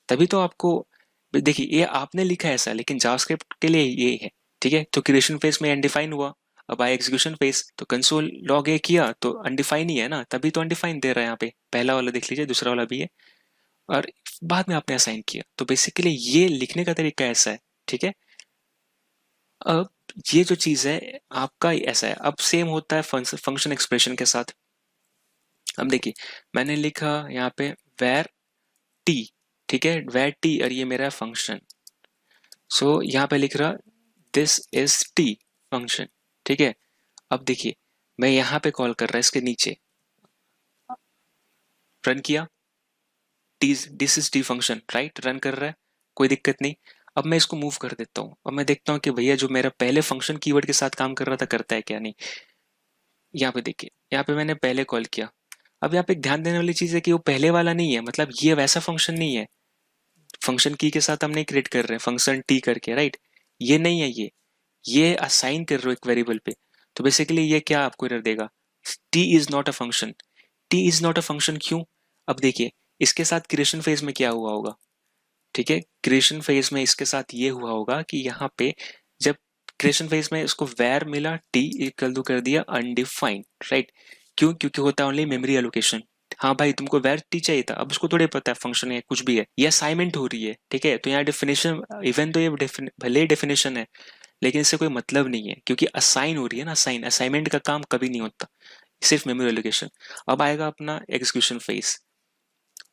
[SPEAKER 1] तभी तो आपको, देखिए ये आपने लिखा है ऐसा, लेकिन जावास्क्रिप्ट के लिए ये है, ठीक है। तो क्रिएशन फेज में अनडिफाइन हुआ, अब आया एग्जीक्यूशन फेज तो कंसोल लॉग ए किया तो अनडिफाइन ही है ना, तभी तो अनडिफाइन दे रहा है यहाँ पे, पहला वाला देख लीजिए, दूसरा वाला भी है। और बाद में आपने असाइन किया। तो बेसिकली ये लिखने का तरीका ऐसा है, ठीक है। अब ये जो चीज है आपका ऐसा है। अब सेम होता है फंक्शन एक्सप्रेशन के साथ। अब देखिए मैंने लिखा यहाँ पे वेर टी, ठीक है, वेर टी, और ये मेरा फंक्शन। सो यहाँ पे लिख रहा दिस इज टी फंक्शन, ठीक है। अब देखिए मैं यहाँ पे कॉल कर रहा है इसके नीचे, रन किया, T this is T function, right, run कर रहा है, कोई दिक्कत नहीं। अब मैं इसको मूव कर देता हूँ और मैं देखता हूँ कि भैया जो मेरा पहले फंक्शन कीवर्ड के साथ काम कर रहा था करता है क्या नहीं। यहाँ पे देखिए, यहाँ पे मैंने पहले कॉल किया। अब यहाँ पे एक ध्यान देने वाली चीज है कि वो पहले वाला नहीं है, मतलब ये वैसा फंक्शन नहीं है। फंक्शन की के साथ हम नहीं क्रिएट कर रहे हैं फंक्शन टी करके, राइट, ये नहीं है। ये असाइन कर रहे हो एक वेरिएबल पे। तो बेसिकली ये क्या आपको एरर देगा, T is not a function. T is not a function क्यों? अब देखिए इसके साथ क्रिएशन फेज में क्या हुआ होगा, ठीक है, क्रिएशन फेज में इसके साथ ये हुआ होगा कि यहाँ पे जब क्रिएशन फेज में इसको वेर मिला टी इक्वल टू कर दिया अनडिफाइंड, राइट। क्यों? क्योंकि होता है ओनली मेमोरी एलोकेशन। हाँ भाई तुमको वेर टी चाहिए था, अब उसको थोड़े पता है फंक्शन है कुछ भी है, ये असाइनमेंट हो रही है, ठीक है। तो यहाँ डेफिनेशन, इवन तो ये भले डेफिनेशन है लेकिन इससे कोई मतलब नहीं है क्योंकि असाइन हो रही है ना, असाइन, असाइनमेंट का काम कभी नहीं होता, सिर्फ मेमोरी एलोकेशन। अब आएगा अपना एग्जीक्यूशन फेज।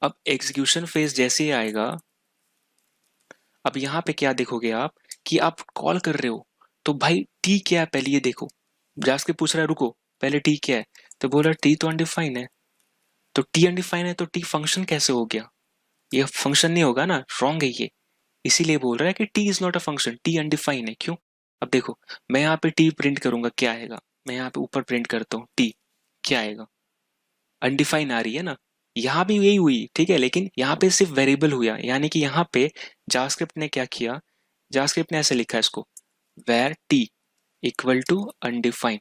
[SPEAKER 1] अब एग्जीक्यूशन फेज जैसे ही आएगा, अब यहाँ पे क्या देखोगे आप कि आप कॉल कर रहे हो तो भाई टी क्या है पहले ये देखो। जाके पूछ रहा है रुको पहले टी क्या है, तो बोल रहा टी तो अनडिफाइन है। तो टी अनडिफाइन है तो टी फंक्शन कैसे हो गया? ये फंक्शन नहीं होगा ना, रॉन्ग है ये। इसीलिए बोल रहा है कि T is not a function, T undefine है। क्यों? अब देखो मैं यहाँ पे टी प्रिंट करूंगा, क्या आएगा? मैं यहाँ पे ऊपर प्रिंट करता हूँ टी, क्या आएगा? अनडिफाइन आ रही है ना। यहाँ भी यही हुई, ठीक है, लेकिन यहाँ पे सिर्फ वेरिएबल हुआ, यानी कि यहाँ पे जावास्क्रिप्ट ने क्या किया, जावास्क्रिप्ट ने ऐसे लिखा है इसको, var t equal to undefine,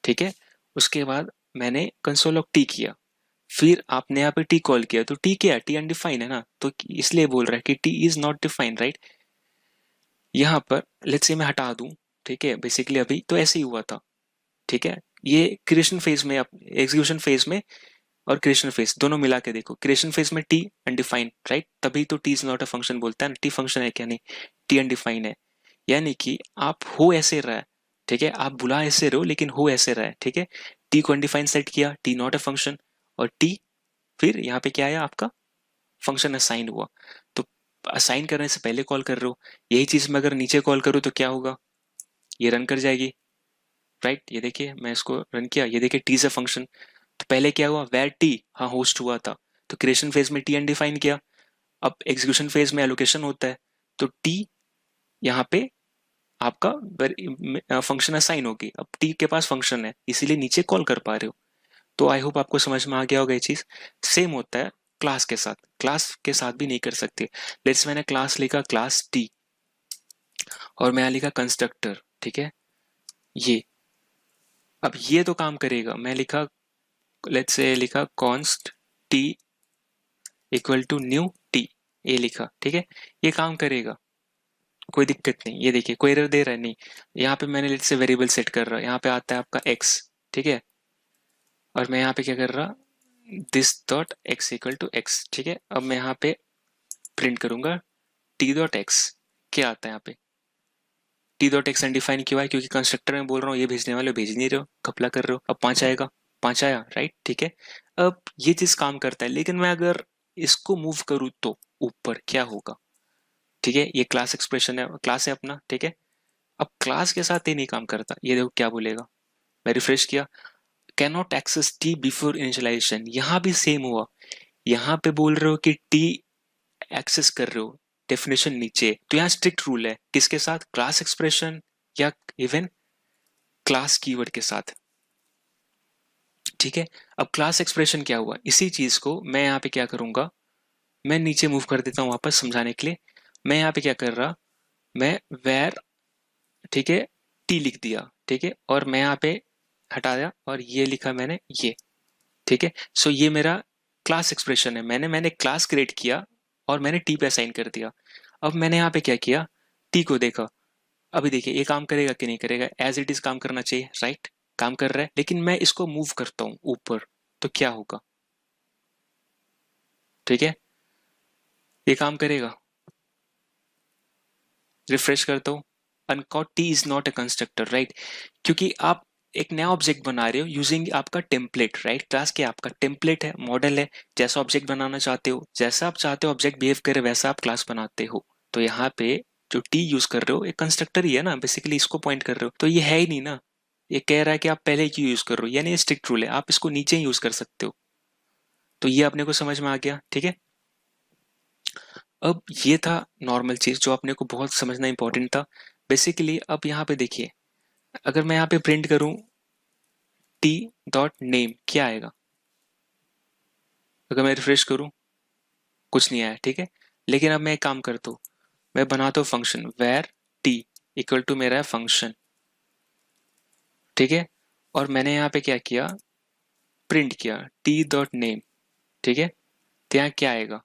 [SPEAKER 1] ठीक है। उसके बाद मैंने कंसोल लॉग टी किया, फिर आपने यहाँ पे टी कॉल किया, तो टी क्या है? टी अनडिफाइन है ना, तो इसलिए बोल रहा है कि T is not defined, right. यहाँ पर लेट्स से मैं हटा दूं, ठीक है, बेसिकली अभी तो ऐसे ही हुआ था, ठीक है। ये क्रिएशन फेज में, एग्जीक्यूशन फेज में और क्रिएशन फेज दोनों मिला के देखो, क्रिएशन फेज में टी अनडिफाइंड, राइट, तभी तो T is not a function बोलता है ना, टी फंक्शन है क्या? नहीं, टी अनडिफाइंड है। यानी कि आप हो ऐसे रहा है, ठीक है, आप बुला ऐसे रहो लेकिन हो ऐसे रहा है, ठीक है। टी को अनडिफाइंड सेट किया, टी नॉट अ फंक्शन, और टी फिर यहाँ पे क्या आया आपका, फंक्शन असाइन हुआ। तो असाइन करने से पहले कॉल कर रहे हो, यही चीज मैं अगर नीचे कॉल करूँ तो क्या होगा, ये रन कर जाएगी, राइट। ये देखिए मैं इसको रन किया, ये देखिए टी से फंक्शन। तो पहले क्या हुआ, वेर टी, हाँ होस्ट हुआ था, तो क्रिएशन फेज में टी अनडिफाइन किया। अब एग्जीक्यूशन फेज में एलोकेशन होता है, तो टी यहाँ पे आपका फंक्शन असाइन होगी, अब टी के पास फंक्शन है इसीलिए नीचे कॉल कर पा रहे हो। तो आई होप आपको समझ में आ गया होगा ये चीज। सेम होता है क्लास के साथ, क्लास के साथ भी नहीं कर सकते। लेट्स मैंने क्लास लिखा क्लास टी और मैं यहाँ लिखा कंस्ट्रक्टर, ठीक है, ये, अब ये तो काम करेगा। मैं लिखा, लेट्स से लिखा const t equal to new t, ये लिखा, ठीक है, ये काम करेगा, कोई दिक्कत नहीं। ये देखिए कोई एरर दे रहा है नहीं। यहाँ पे मैंने लेट्स से वेरिएबल सेट कर रहा, यहाँ पे आता है आपका एक्स, ठीक है, और मैं यहाँ पे क्या कर रहा, this dot x equal to x, ठीक है। अब मैं यहाँ पे प्रिंट करूंगा टी डॉट एक्स, क्या आता है यहाँ पे, टी डॉट एक्स अनडिफाइन क्यों है? क्योंकि कंस्ट्रक्टर में बोल रहा हूँ ये भेजने वाले भेज नहीं रहे हो, घपला कर रहे हो। अब 5 आएगा, 5 आया, राइट, ठीक है। अब ये चीज काम करता है, लेकिन मैं अगर इसको मूव करूँ तो ऊपर क्या होगा, ठीक है, ये क्लास एक्सप्रेशन है, क्लास है अपना, ठीक है। अब क्लास के साथ ये नहीं काम करता, ये देखो क्या बोलेगा, मैं रिफ्रेश किया, can not access t before initialization, यहाँ भी सेम हुआ। यहाँ पे बोल रहे हो कि टी एक्सेस कर रहे हो, डेफिनेशन नीचे, तो यहाँ स्ट्रिक्ट रूल है किसके साथ, क्लास एक्सप्रेशन या इवन क्लास कीवर्ड के साथ, ठीक है। अब क्लास एक्सप्रेशन क्या हुआ, इसी चीज को मैं यहाँ पे क्या करूंगा, मैं नीचे मूव कर देता हूँ वापस समझाने के लिए। मैं यहाँ पे क्या कर रहा, मैं वेर, ठीक है, टी लिख दिया, ठीक है, और मैं यहाँ पे हटा दिया और ये लिखा मैंने ये, ठीक है। सो ये मेरा क्लास एक्सप्रेशन है, मैंने मैंने क्लास क्रिएट किया और मैंने टी पे असाइन कर दिया। अब मैंने यहाँ पे क्या किया, टी को देखा, अभी देखिए ये काम करेगा कि नहीं करेगा, एज इट इज काम करना चाहिए, राइट, काम कर रहा है, लेकिन मैं इसको मूव करता हूँ ऊपर तो क्या होगा, ठीक है। ये काम करेगा? रिफ्रेश करता हूँ, uncaught T is not a constructor, right? क्योंकि आप एक नया ऑब्जेक्ट बना रहे हो यूजिंग आपका टेम्पलेट, राइट? क्लास क्या आपका टेम्पलेट है, मॉडल है, जैसा ऑब्जेक्ट बनाना चाहते हो, जैसा आप चाहते हो ऑब्जेक्ट बिहेव करे वैसा आप क्लास बनाते हो। तो यहाँ पे जो टी यूज कर रहे हो एक कंस्ट्रक्टर ही है ना, बेसिकली इसको पॉइंट कर रहे हो, तो ये है ही नहीं ना। ये कह रहा है कि आप पहले क्यों यूज कर रहे हो, यानी ये स्ट्रिक्ट रूल है, आप इसको नीचे ही यूज कर सकते हो। तो ये अपने को समझ में आ गया, ठीक है? अब ये था नॉर्मल चीज जो अपने को बहुत समझना इंपॉर्टेंट था। बेसिकली अब यहाँ पे देखिए, अगर मैं यहाँ पे प्रिंट करूं टी डॉट नेम, क्या आएगा? अगर मैं रिफ्रेश करूं, कुछ नहीं आया, ठीक है? लेकिन अब मैं एक काम करता हूँ, मैं बनाता हूँ function var t equal to मेरा है फंक्शन, ठीक है? और मैंने यहाँ पे क्या किया, प्रिंट किया टी डॉट नेम, ठीक है? तो यहाँ क्या आएगा?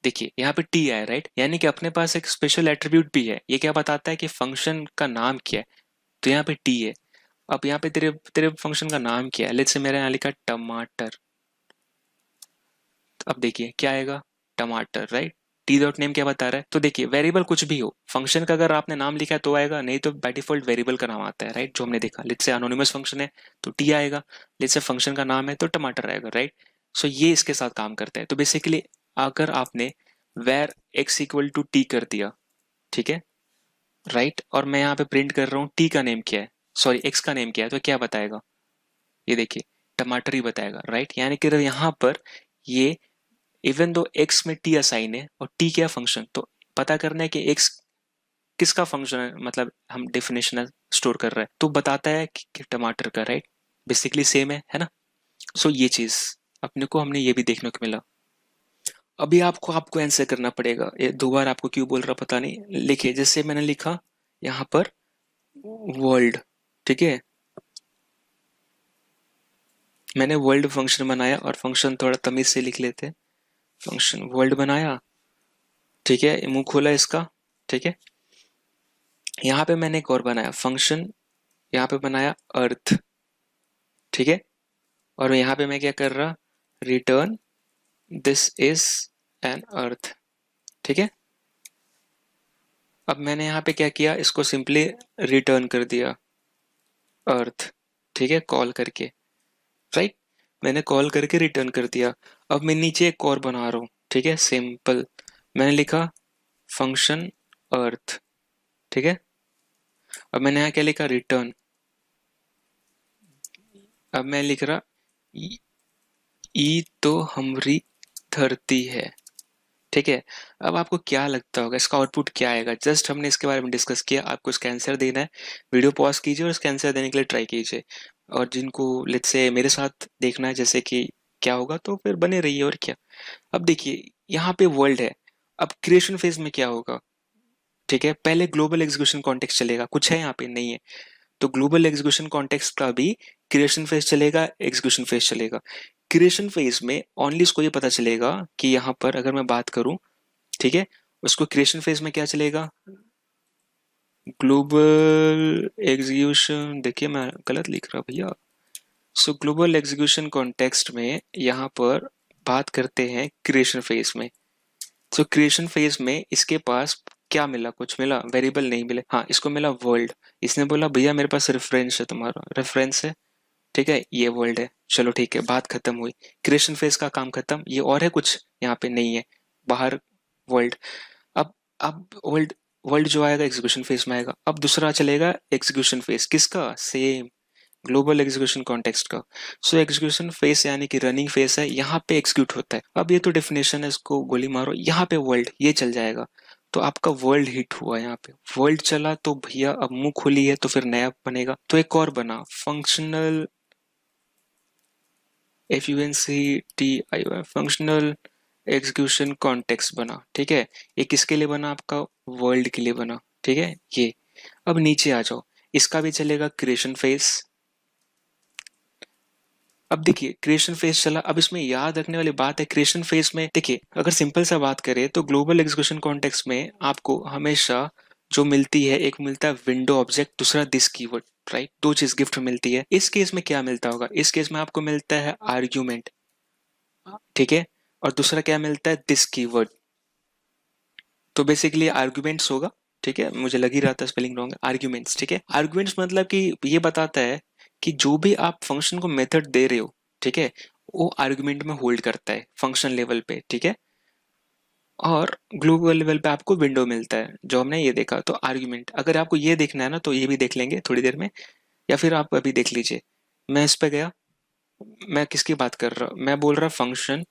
[SPEAKER 1] देखिए यहाँ पे टी आया, राइट? यानी कि अपने पास एक स्पेशल एट्रीब्यूट भी है। ये क्या बताता है कि फंक्शन का नाम क्या है। तो यहाँ पे टी है। अब यहाँ पे तेरे तेरे फंक्शन का नाम क्या है? लेट्स से मेरे यहाँ लिखा टमाटर। अब देखिए क्या आएगा, टमाटर, राइट? टी डॉट नेम क्या बता रहा है? तो देखिए वेरिएबल कुछ भी हो, फंक्शन का अगर आपने नाम लिखा है तो आएगा, नहीं तो बाय डिफॉल्ट वेरिएबल का नाम आता है, राइट? जो हमने देखा, लेट्स से अनोनिमस फंक्शन है तो टी आएगा, लेट्स से फंक्शन का नाम है तो टमाटर आएगा, राइट? सो ये इसके साथ काम करता है। तो बेसिकली अगर आपने var x equal to t कर दिया, ठीक है, राइट? और मैं यहाँ पे प्रिंट कर रहा हूँ टी का नेम क्या है, सॉरी एक्स का नेम क्या है, तो क्या बताएगा? ये देखिए टमाटर ही बताएगा, राइट? यानी कि यहाँ पर ये इवन दो एक्स में टी असाइन है और टी क्या फंक्शन, तो पता करना है कि एक्स किसका फंक्शन है, मतलब हम डेफिनेशन स्टोर कर रहे हैं तो बताता है कि टमाटर का, राइट? बेसिकली सेम है ना? सो ये चीज अपने को हमने ये भी देखने को मिला। अभी आपको आपको आंसर करना पड़ेगा, ये दो बार आपको क्यों बोल रहा पता नहीं। लिखिए जैसे मैंने लिखा यहाँ पर वर्ल्ड, ठीक है? मैंने वर्ल्ड फंक्शन बनाया और फंक्शन थोड़ा तमीज से लिख लेते हैं। फंक्शन वर्ल्ड बनाया, ठीक है, मुंह खोला इसका, ठीक है? यहाँ पे मैंने एक और बनाया फंक्शन, यहाँ पे बनाया अर्थ, ठीक है? और यहाँ पे मैं क्या कर रहा, रिटर्न दिस इज एन अर्थ, ठीक है? अब मैंने यहाँ पे क्या किया, इसको सिंपली रिटर्न कर दिया अर्थ, ठीक है, कॉल करके, राइट? मैंने कॉल करके रिटर्न कर दिया। अब मैं नीचे एक और बना रहा हूँ, ठीक है, सिंपल। मैंने लिखा फंक्शन अर्थ, ठीक है? अब मैंने यहाँ क्या लिखा, रिटर्न। अब मैं लिख रहा ई तो हमारी धरती है, ठीक है? अब आपको क्या लगता होगा इसका आउटपुट क्या आएगा? जस्ट हमने इसके बारे में डिस्कस किया, आपको इसका आंसर देना है। वीडियो पॉज कीजिए और इसका आंसर देने के लिए ट्राई कीजिए। और जिनको लेट्स से मेरे साथ देखना है जैसे कि क्या होगा, तो फिर बने रहिए, और क्या। अब देखिए यहाँ पे वर्ल्ड है, अब क्रिएशन फेज में क्या होगा, ठीक है? पहले ग्लोबल एग्जीक्यूशन कॉन्टेक्स्ट चलेगा, कुछ है यहाँ पे नहीं है, तो ग्लोबल एग्जीक्यूशन कॉन्टेक्स्ट का भी क्रिएशन फेज चलेगा, एग्जीक्यूशन फेज चलेगा। क्रिएशन फेज में ओनली इसको ये पता चलेगा कि यहाँ पर अगर मैं बात करूं, ठीक है, उसको क्रिएशन फेज में क्या चलेगा, ग्लोबल एग्जीक्यूशन। देखिए मैं गलत लिख रहा भैया। सो ग्लोबल एग्जीक्यूशन कॉन्टेक्स्ट में यहाँ पर बात करते हैं क्रिएशन फेज में। सो क्रिएशन फेज में इसके पास क्या मिला, कुछ मिला, वेरिएबल नहीं मिले, हाँ इसको मिला वर्ल्ड। इसने बोला भैया मेरे पास रेफरेंस है, तुम्हारा रेफरेंस है, ठीक है, ये वर्ल्ड है। चलो ठीक है, बात खत्म हुई, क्रिएशन फेज का काम खत्म। ये और है कुछ यहाँ पे नहीं है, बाहर वर्ल्ड। अब वर्ल्ड, वर्ल्ड जो आएगा एग्जीक्यूशन फेज में आएगा। अब दूसरा चलेगा एग्जीक्यूशन फेज, किसका, सेम ग्लोबल एग्जीक्यूशन कॉन्टेक्स्ट का। सो एग्जीक्यूशन फेज यानी कि रनिंग फेज है, यहाँ पे एग्जीक्यूट होता है। अब ये तो डेफिनेशन है, इसको गोली मारो, यहाँ पे वर्ल्ड ये चल जाएगा। तो आपका वर्ल्ड हिट हुआ, यहाँ पे वर्ल्ड चला तो भैया अब मुंह खुली है तो फिर नया बनेगा। तो एक और बना functional, FUNCTION, functional execution context बना, ठीक है? ये किसके लिए बना, आपका वर्ल्ड के लिए बना, ठीक है ये। अब नीचे आ जाओ, इसका भी चलेगा क्रिएशन फेज। अब देखिए क्रिएशन फेज चला, अब इसमें याद रखने वाली बात है, क्रिएशन फेज में देखिए अगर सिंपल सा बात करें तो ग्लोबल एग्जीक्यूशन कॉन्टेक्स्ट में आपको हमेशा जो मिलती है, एक मिलता है विंडो ऑब्जेक्ट, दूसरा दिस कीवर्ड, राइट? दो चीज गिफ्ट मिलती है। इस केस में क्या मिलता होगा, इस केस में आपको मिलता है आर्ग्यूमेंट, ठीक है, और दूसरा क्या मिलता है, दिस कीवर्ड, तो बेसिकली आर्ग्यूमेंट्स होगा, ठीक है, मुझे लग ही रहा था स्पेलिंग रॉन्ग है, आर्ग्यूमेंट्स, ठीक है। आर्ग्यूमेंट्स मतलब कि ये बताता है कि जो भी आप फंक्शन को मेथड दे रहे हो, ठीक है, वो आर्ग्यूमेंट में होल्ड करता है फंक्शन लेवल पे, ठीक है। और ग्लोबल लेवल पे आपको विंडो मिलता है, जो हमने ये देखा। तो आर्ग्यूमेंट, अगर आपको ये देखना है ना तो ये भी देख लेंगे थोड़ी देर में, या फिर आप अभी देख लीजिए। मैं इस पे गया, मैं किसकी बात कर रहा हूँ, मैं बोल रहा फंक्शन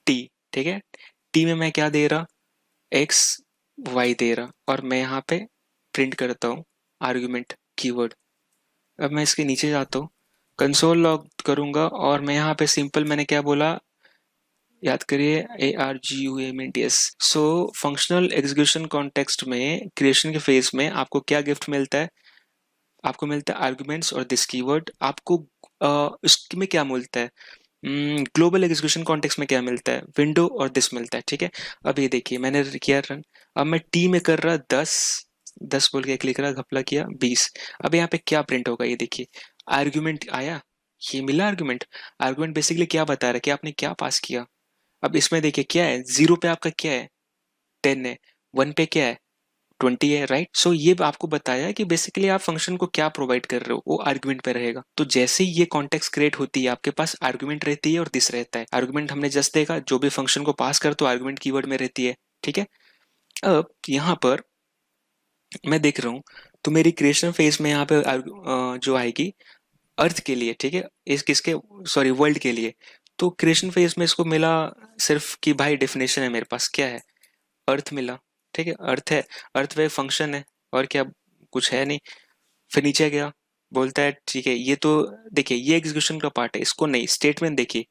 [SPEAKER 1] टी, ठीक है। टी में मैं क्या दे रहा, एक्स वाई दे रहा, और मैं यहाँ पे प्रिंट करता हूँ आर्ग्यूमेंट कीवर्ड। अब मैं इसके नीचे जाता हूँ, कंसोल लॉग करूंगा, और मैं यहाँ पे सिंपल मैंने क्या बोला, याद करिए, ARGUMENTS। So functional execution context में क्रिएशन के फेज में आपको क्या गिफ्ट मिलता है, आपको मिलता है आर्गुमेंट्स और दिस कीवर्ड। आपको इसमें क्या मिलता है, ग्लोबल एग्जीक्यूशन कॉन्टेक्स्ट में क्या मिलता है, विंडो और दिस मिलता है, ठीक है। अब ये देखिए मैंने किया रन, अब मैं टी में कर रहा 10, 10 बोल के क्लिक करा, घपला किया 20। अब यहाँ पे क्या प्रिंट होगा, ये देखिए आर्ग्यूमेंट आया, ये मिला आर्ग्यूमेंट। आर्ग्यूमेंट बेसिकली क्या बता रहा है कि आपने क्या पास किया। अब इसमें देखिए क्या है, जीरो पे आपका क्या है, 10 है, वन पे क्या है, 20 है, राइट। सो ये आपको बताया कि बेसिकली आप फंक्शन को क्या प्रोवाइड कर रहे हो, वो आर्गुमेंट पे रहेगा। तो जैसे ही ये कॉन्टेक्स्ट क्रिएट होती है, आपके पास आर्गुमेंट रहती है और दिस रहता है। आर्गुमेंट हमने जस्ट देखा, जो भी फंक्शन को पास कर तो आर्गुमेंट कीवर्ड में रहती है, ठीक है। अब यहाँ पर मैं देख रहा हूँ, तो मेरी क्रिएशन फेज में यहाँ पे जो आएगी अर्थ के लिए, ठीक है, इस किसके, सॉरी वर्ल्ड के लिए। तो क्रिएशन फेज में इसको मिला सिर्फ कि भाई डेफिनेशन है, मेरे पास क्या है, अर्थ मिला, ठीक है, अर्थ है, अर्थ वे फंक्शन है, और क्या, कुछ है नहीं। फिर नीचे गया, बोलता है ठीक है, ये तो देखिए ये एग्जीक्यूशन का पार्ट है, इसको नहीं, स्टेटमेंट देखिए,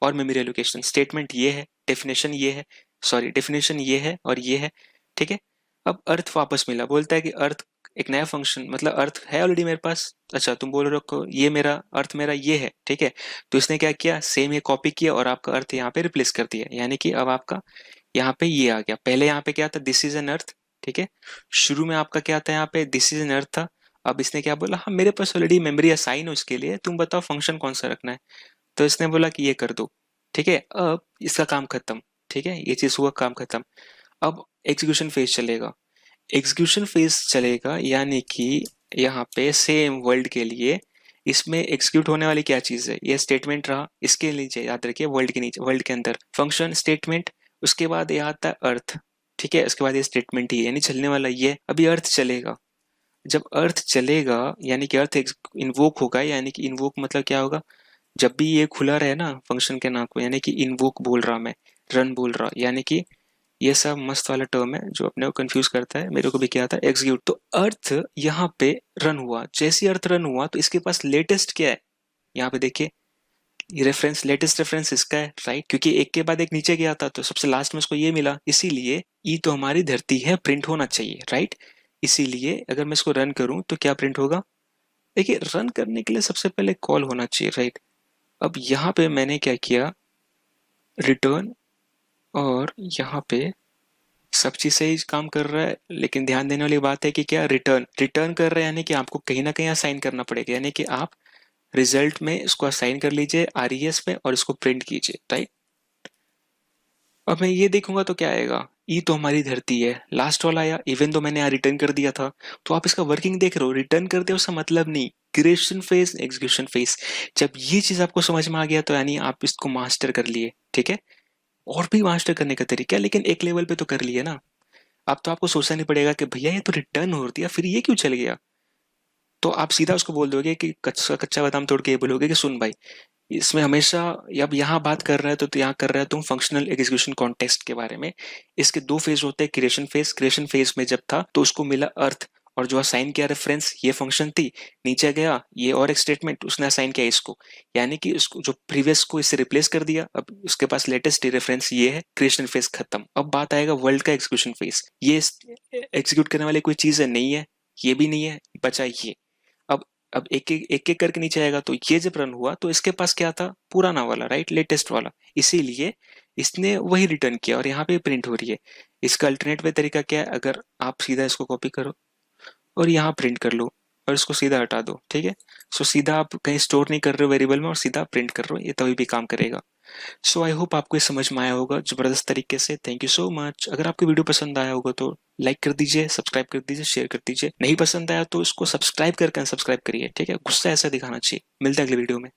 [SPEAKER 1] और मेमोरी एलोकेशन, स्टेटमेंट ये है, डेफिनेशन ये है, सॉरी डेफिनेशन ये है और ये है, ठीक है। अब अर्थ वापस मिला, बोलता है कि अर्थ एक नया फंक्शन, मतलब अर्थ है ऑलरेडी मेरे पास, अच्छा तुम बोल रहे हो ये मेरा अर्थ मेरा ये है, ठीक है। तो इसने क्या किया, सेम ये कॉपी किया और आपका अर्थ यहाँ पे रिप्लेस कर दिया, यानी कि अब आपका यहाँ पे ये आ गया। पहले यहाँ पे क्या था, दिस इज एन अर्थ, ठीक है। शुरू में आपका क्या था, यहाँ पे दिस इज एन अर्थ था। अब इसने क्या बोला, हाँ मेरे पास ऑलरेडी मेमोरी असाइन हो इसके लिए, तुम बताओ फंक्शन कौन सा रखना है। तो इसने बोला कि ये कर दो, ठीक है। अब इसका काम खत्म, ठीक है, ये चीज हुआ, काम खत्म। अब एग्जीक्यूशन फेज चलेगा, एग्जीक्यूशन फेज चलेगा, यानी कि यहाँ पे सेम वर्ल्ड के लिए इसमें एग्जीक्यूट होने वाली क्या चीज है, ये स्टेटमेंट रहा, इसके नीचे याद रखिए वर्ल्ड के नीचे, वर्ल्ड के अंदर फंक्शन स्टेटमेंट, उसके बाद ये आता है अर्थ, ठीक है, उसके बाद ये स्टेटमेंट ही है, यानी चलने वाला ये। अभी अर्थ चलेगा, जब अर्थ चलेगा यानी कि अर्थ इन्वोक होगा, यानी कि इन्वोक मतलब क्या होगा, जब भी ये खुला रहे ना फंक्शन के नाम को, यानी कि इन्वोक बोल रहा मैं, रन बोल रहा, यानी कि ये सब मस्त वाला टर्म है जो अपने को कंफ्यूज करता है, मेरे को भी क्या था, एग्जीक्यूट। तो अर्थ यहाँ पे रन हुआ, जैसे ही अर्थ रन हुआ तो इसके पास लेटेस्ट क्या है, यहाँ पे देखिए, ये रेफरेंस, लेटेस्ट रेफरेंस इसका है, राइट, क्योंकि एक के बाद एक नीचे गया था तो सबसे लास्ट में इसको ये मिला, इसीलिए ई तो हमारी धरती है प्रिंट होना चाहिए, राइट। इसीलिए अगर मैं इसको रन करूं तो क्या प्रिंट होगा, देखिए रन करने के लिए सबसे पहले कॉल होना चाहिए, राइट। अब यहाँ पे मैंने क्या किया, रिटर्न, और यहाँ पे सब चीज सही काम कर रहा है, लेकिन ध्यान देने वाली बात है कि क्या, रिटर्न रिटर्न कर रहे हैं, यानी कि आपको कहीं ना कहीं असाइन करना पड़ेगा, यानी कि आप रिजल्ट में इसको असाइन कर लीजिए RES में और इसको प्रिंट कीजिए, राइट। अब मैं ये देखूंगा तो क्या आएगा, ई तो हमारी धरती है, लास्ट वाला आया, इवन तो मैंने यहाँ रिटर्न कर दिया था। तो आप इसका वर्किंग देख रहे हो, रिटर्न कर दिया उसका मतलब नहीं, क्रिएशन फेज एग्जीक्यूशन फेज। जब ये चीज आपको समझ में आ गया तो यानी आप इसको मास्टर कर लिए, ठीक है। और भी मास्टर करने का तरीका है, लेकिन एक लेवल पे तो कर लिए ना। अब तो आपको सोचना नहीं पड़ेगा कि भैया ये तो रिटर्न हो दिया, फिर ये क्यों चल गया। तो आप सीधा उसको बोल दोगे कि कच्चा कच्चा बादाम तोड़ के ये बोलोगे कि सुन भाई, इसमें हमेशा, अब यहाँ बात कर रहा है तो यहाँ कर रहा है तुम फंक्शनल एग्जीक्यूशन कॉन्टेक्स्ट के बारे में। इसके दो फेज होते हैं, क्रिएशन फेज, क्रिएशन फेज में जब था तो उसको मिला अर्थ, और जो असाइन किया रेफरेंस ये फंक्शन थी, नीचे गया ये और एक स्टेटमेंट उसने असाइन किया इसको, यानी कि उसको जो प्रीवियस को इससे रिप्लेस कर दिया, अब उसके पास लेटेस्ट रेफरेंस ये है, क्रिएशन फेज खत्म। अब बात आएगा वर्ल्ड का एग्जीक्यूशन फेज, ये एग्जीक्यूट करने वाली कोई चीज है नहीं है, ये भी नहीं है, बचा ये। अब एक एक करके नीचे आएगा, तो ये जब रन हुआ तो इसके पास क्या था, पुराना वाला, राइट, लेटेस्ट वाला, इसीलिए इसने वही रिटर्न किया और यहाँ पे प्रिंट हो रही है। इसका अल्टरनेट वे तरीका क्या है, अगर आप सीधा इसको कॉपी करो और यहाँ प्रिंट कर लो और इसको सीधा हटा दो, ठीक है। सो सीधा आप कहीं स्टोर नहीं कर रहे हो वेरिएबल में और सीधा प्रिंट कर रहे हो, ये तभी भी काम करेगा। सो आई होप आपको ये समझ में आया होगा ज़बरदस्त तरीके से। Thank you so much. अगर आपको वीडियो पसंद आया होगा तो लाइक कर दीजिए, सब्सक्राइब कर दीजिए, शेयर कर दीजिए। नहीं पसंद आया तो इसको सब्सक्राइब करके अनसब्सक्राइब करिए, ठीक है? गुस्सा ऐसा दिखाना चाहिए। मिलते हैं अगले वीडियो में।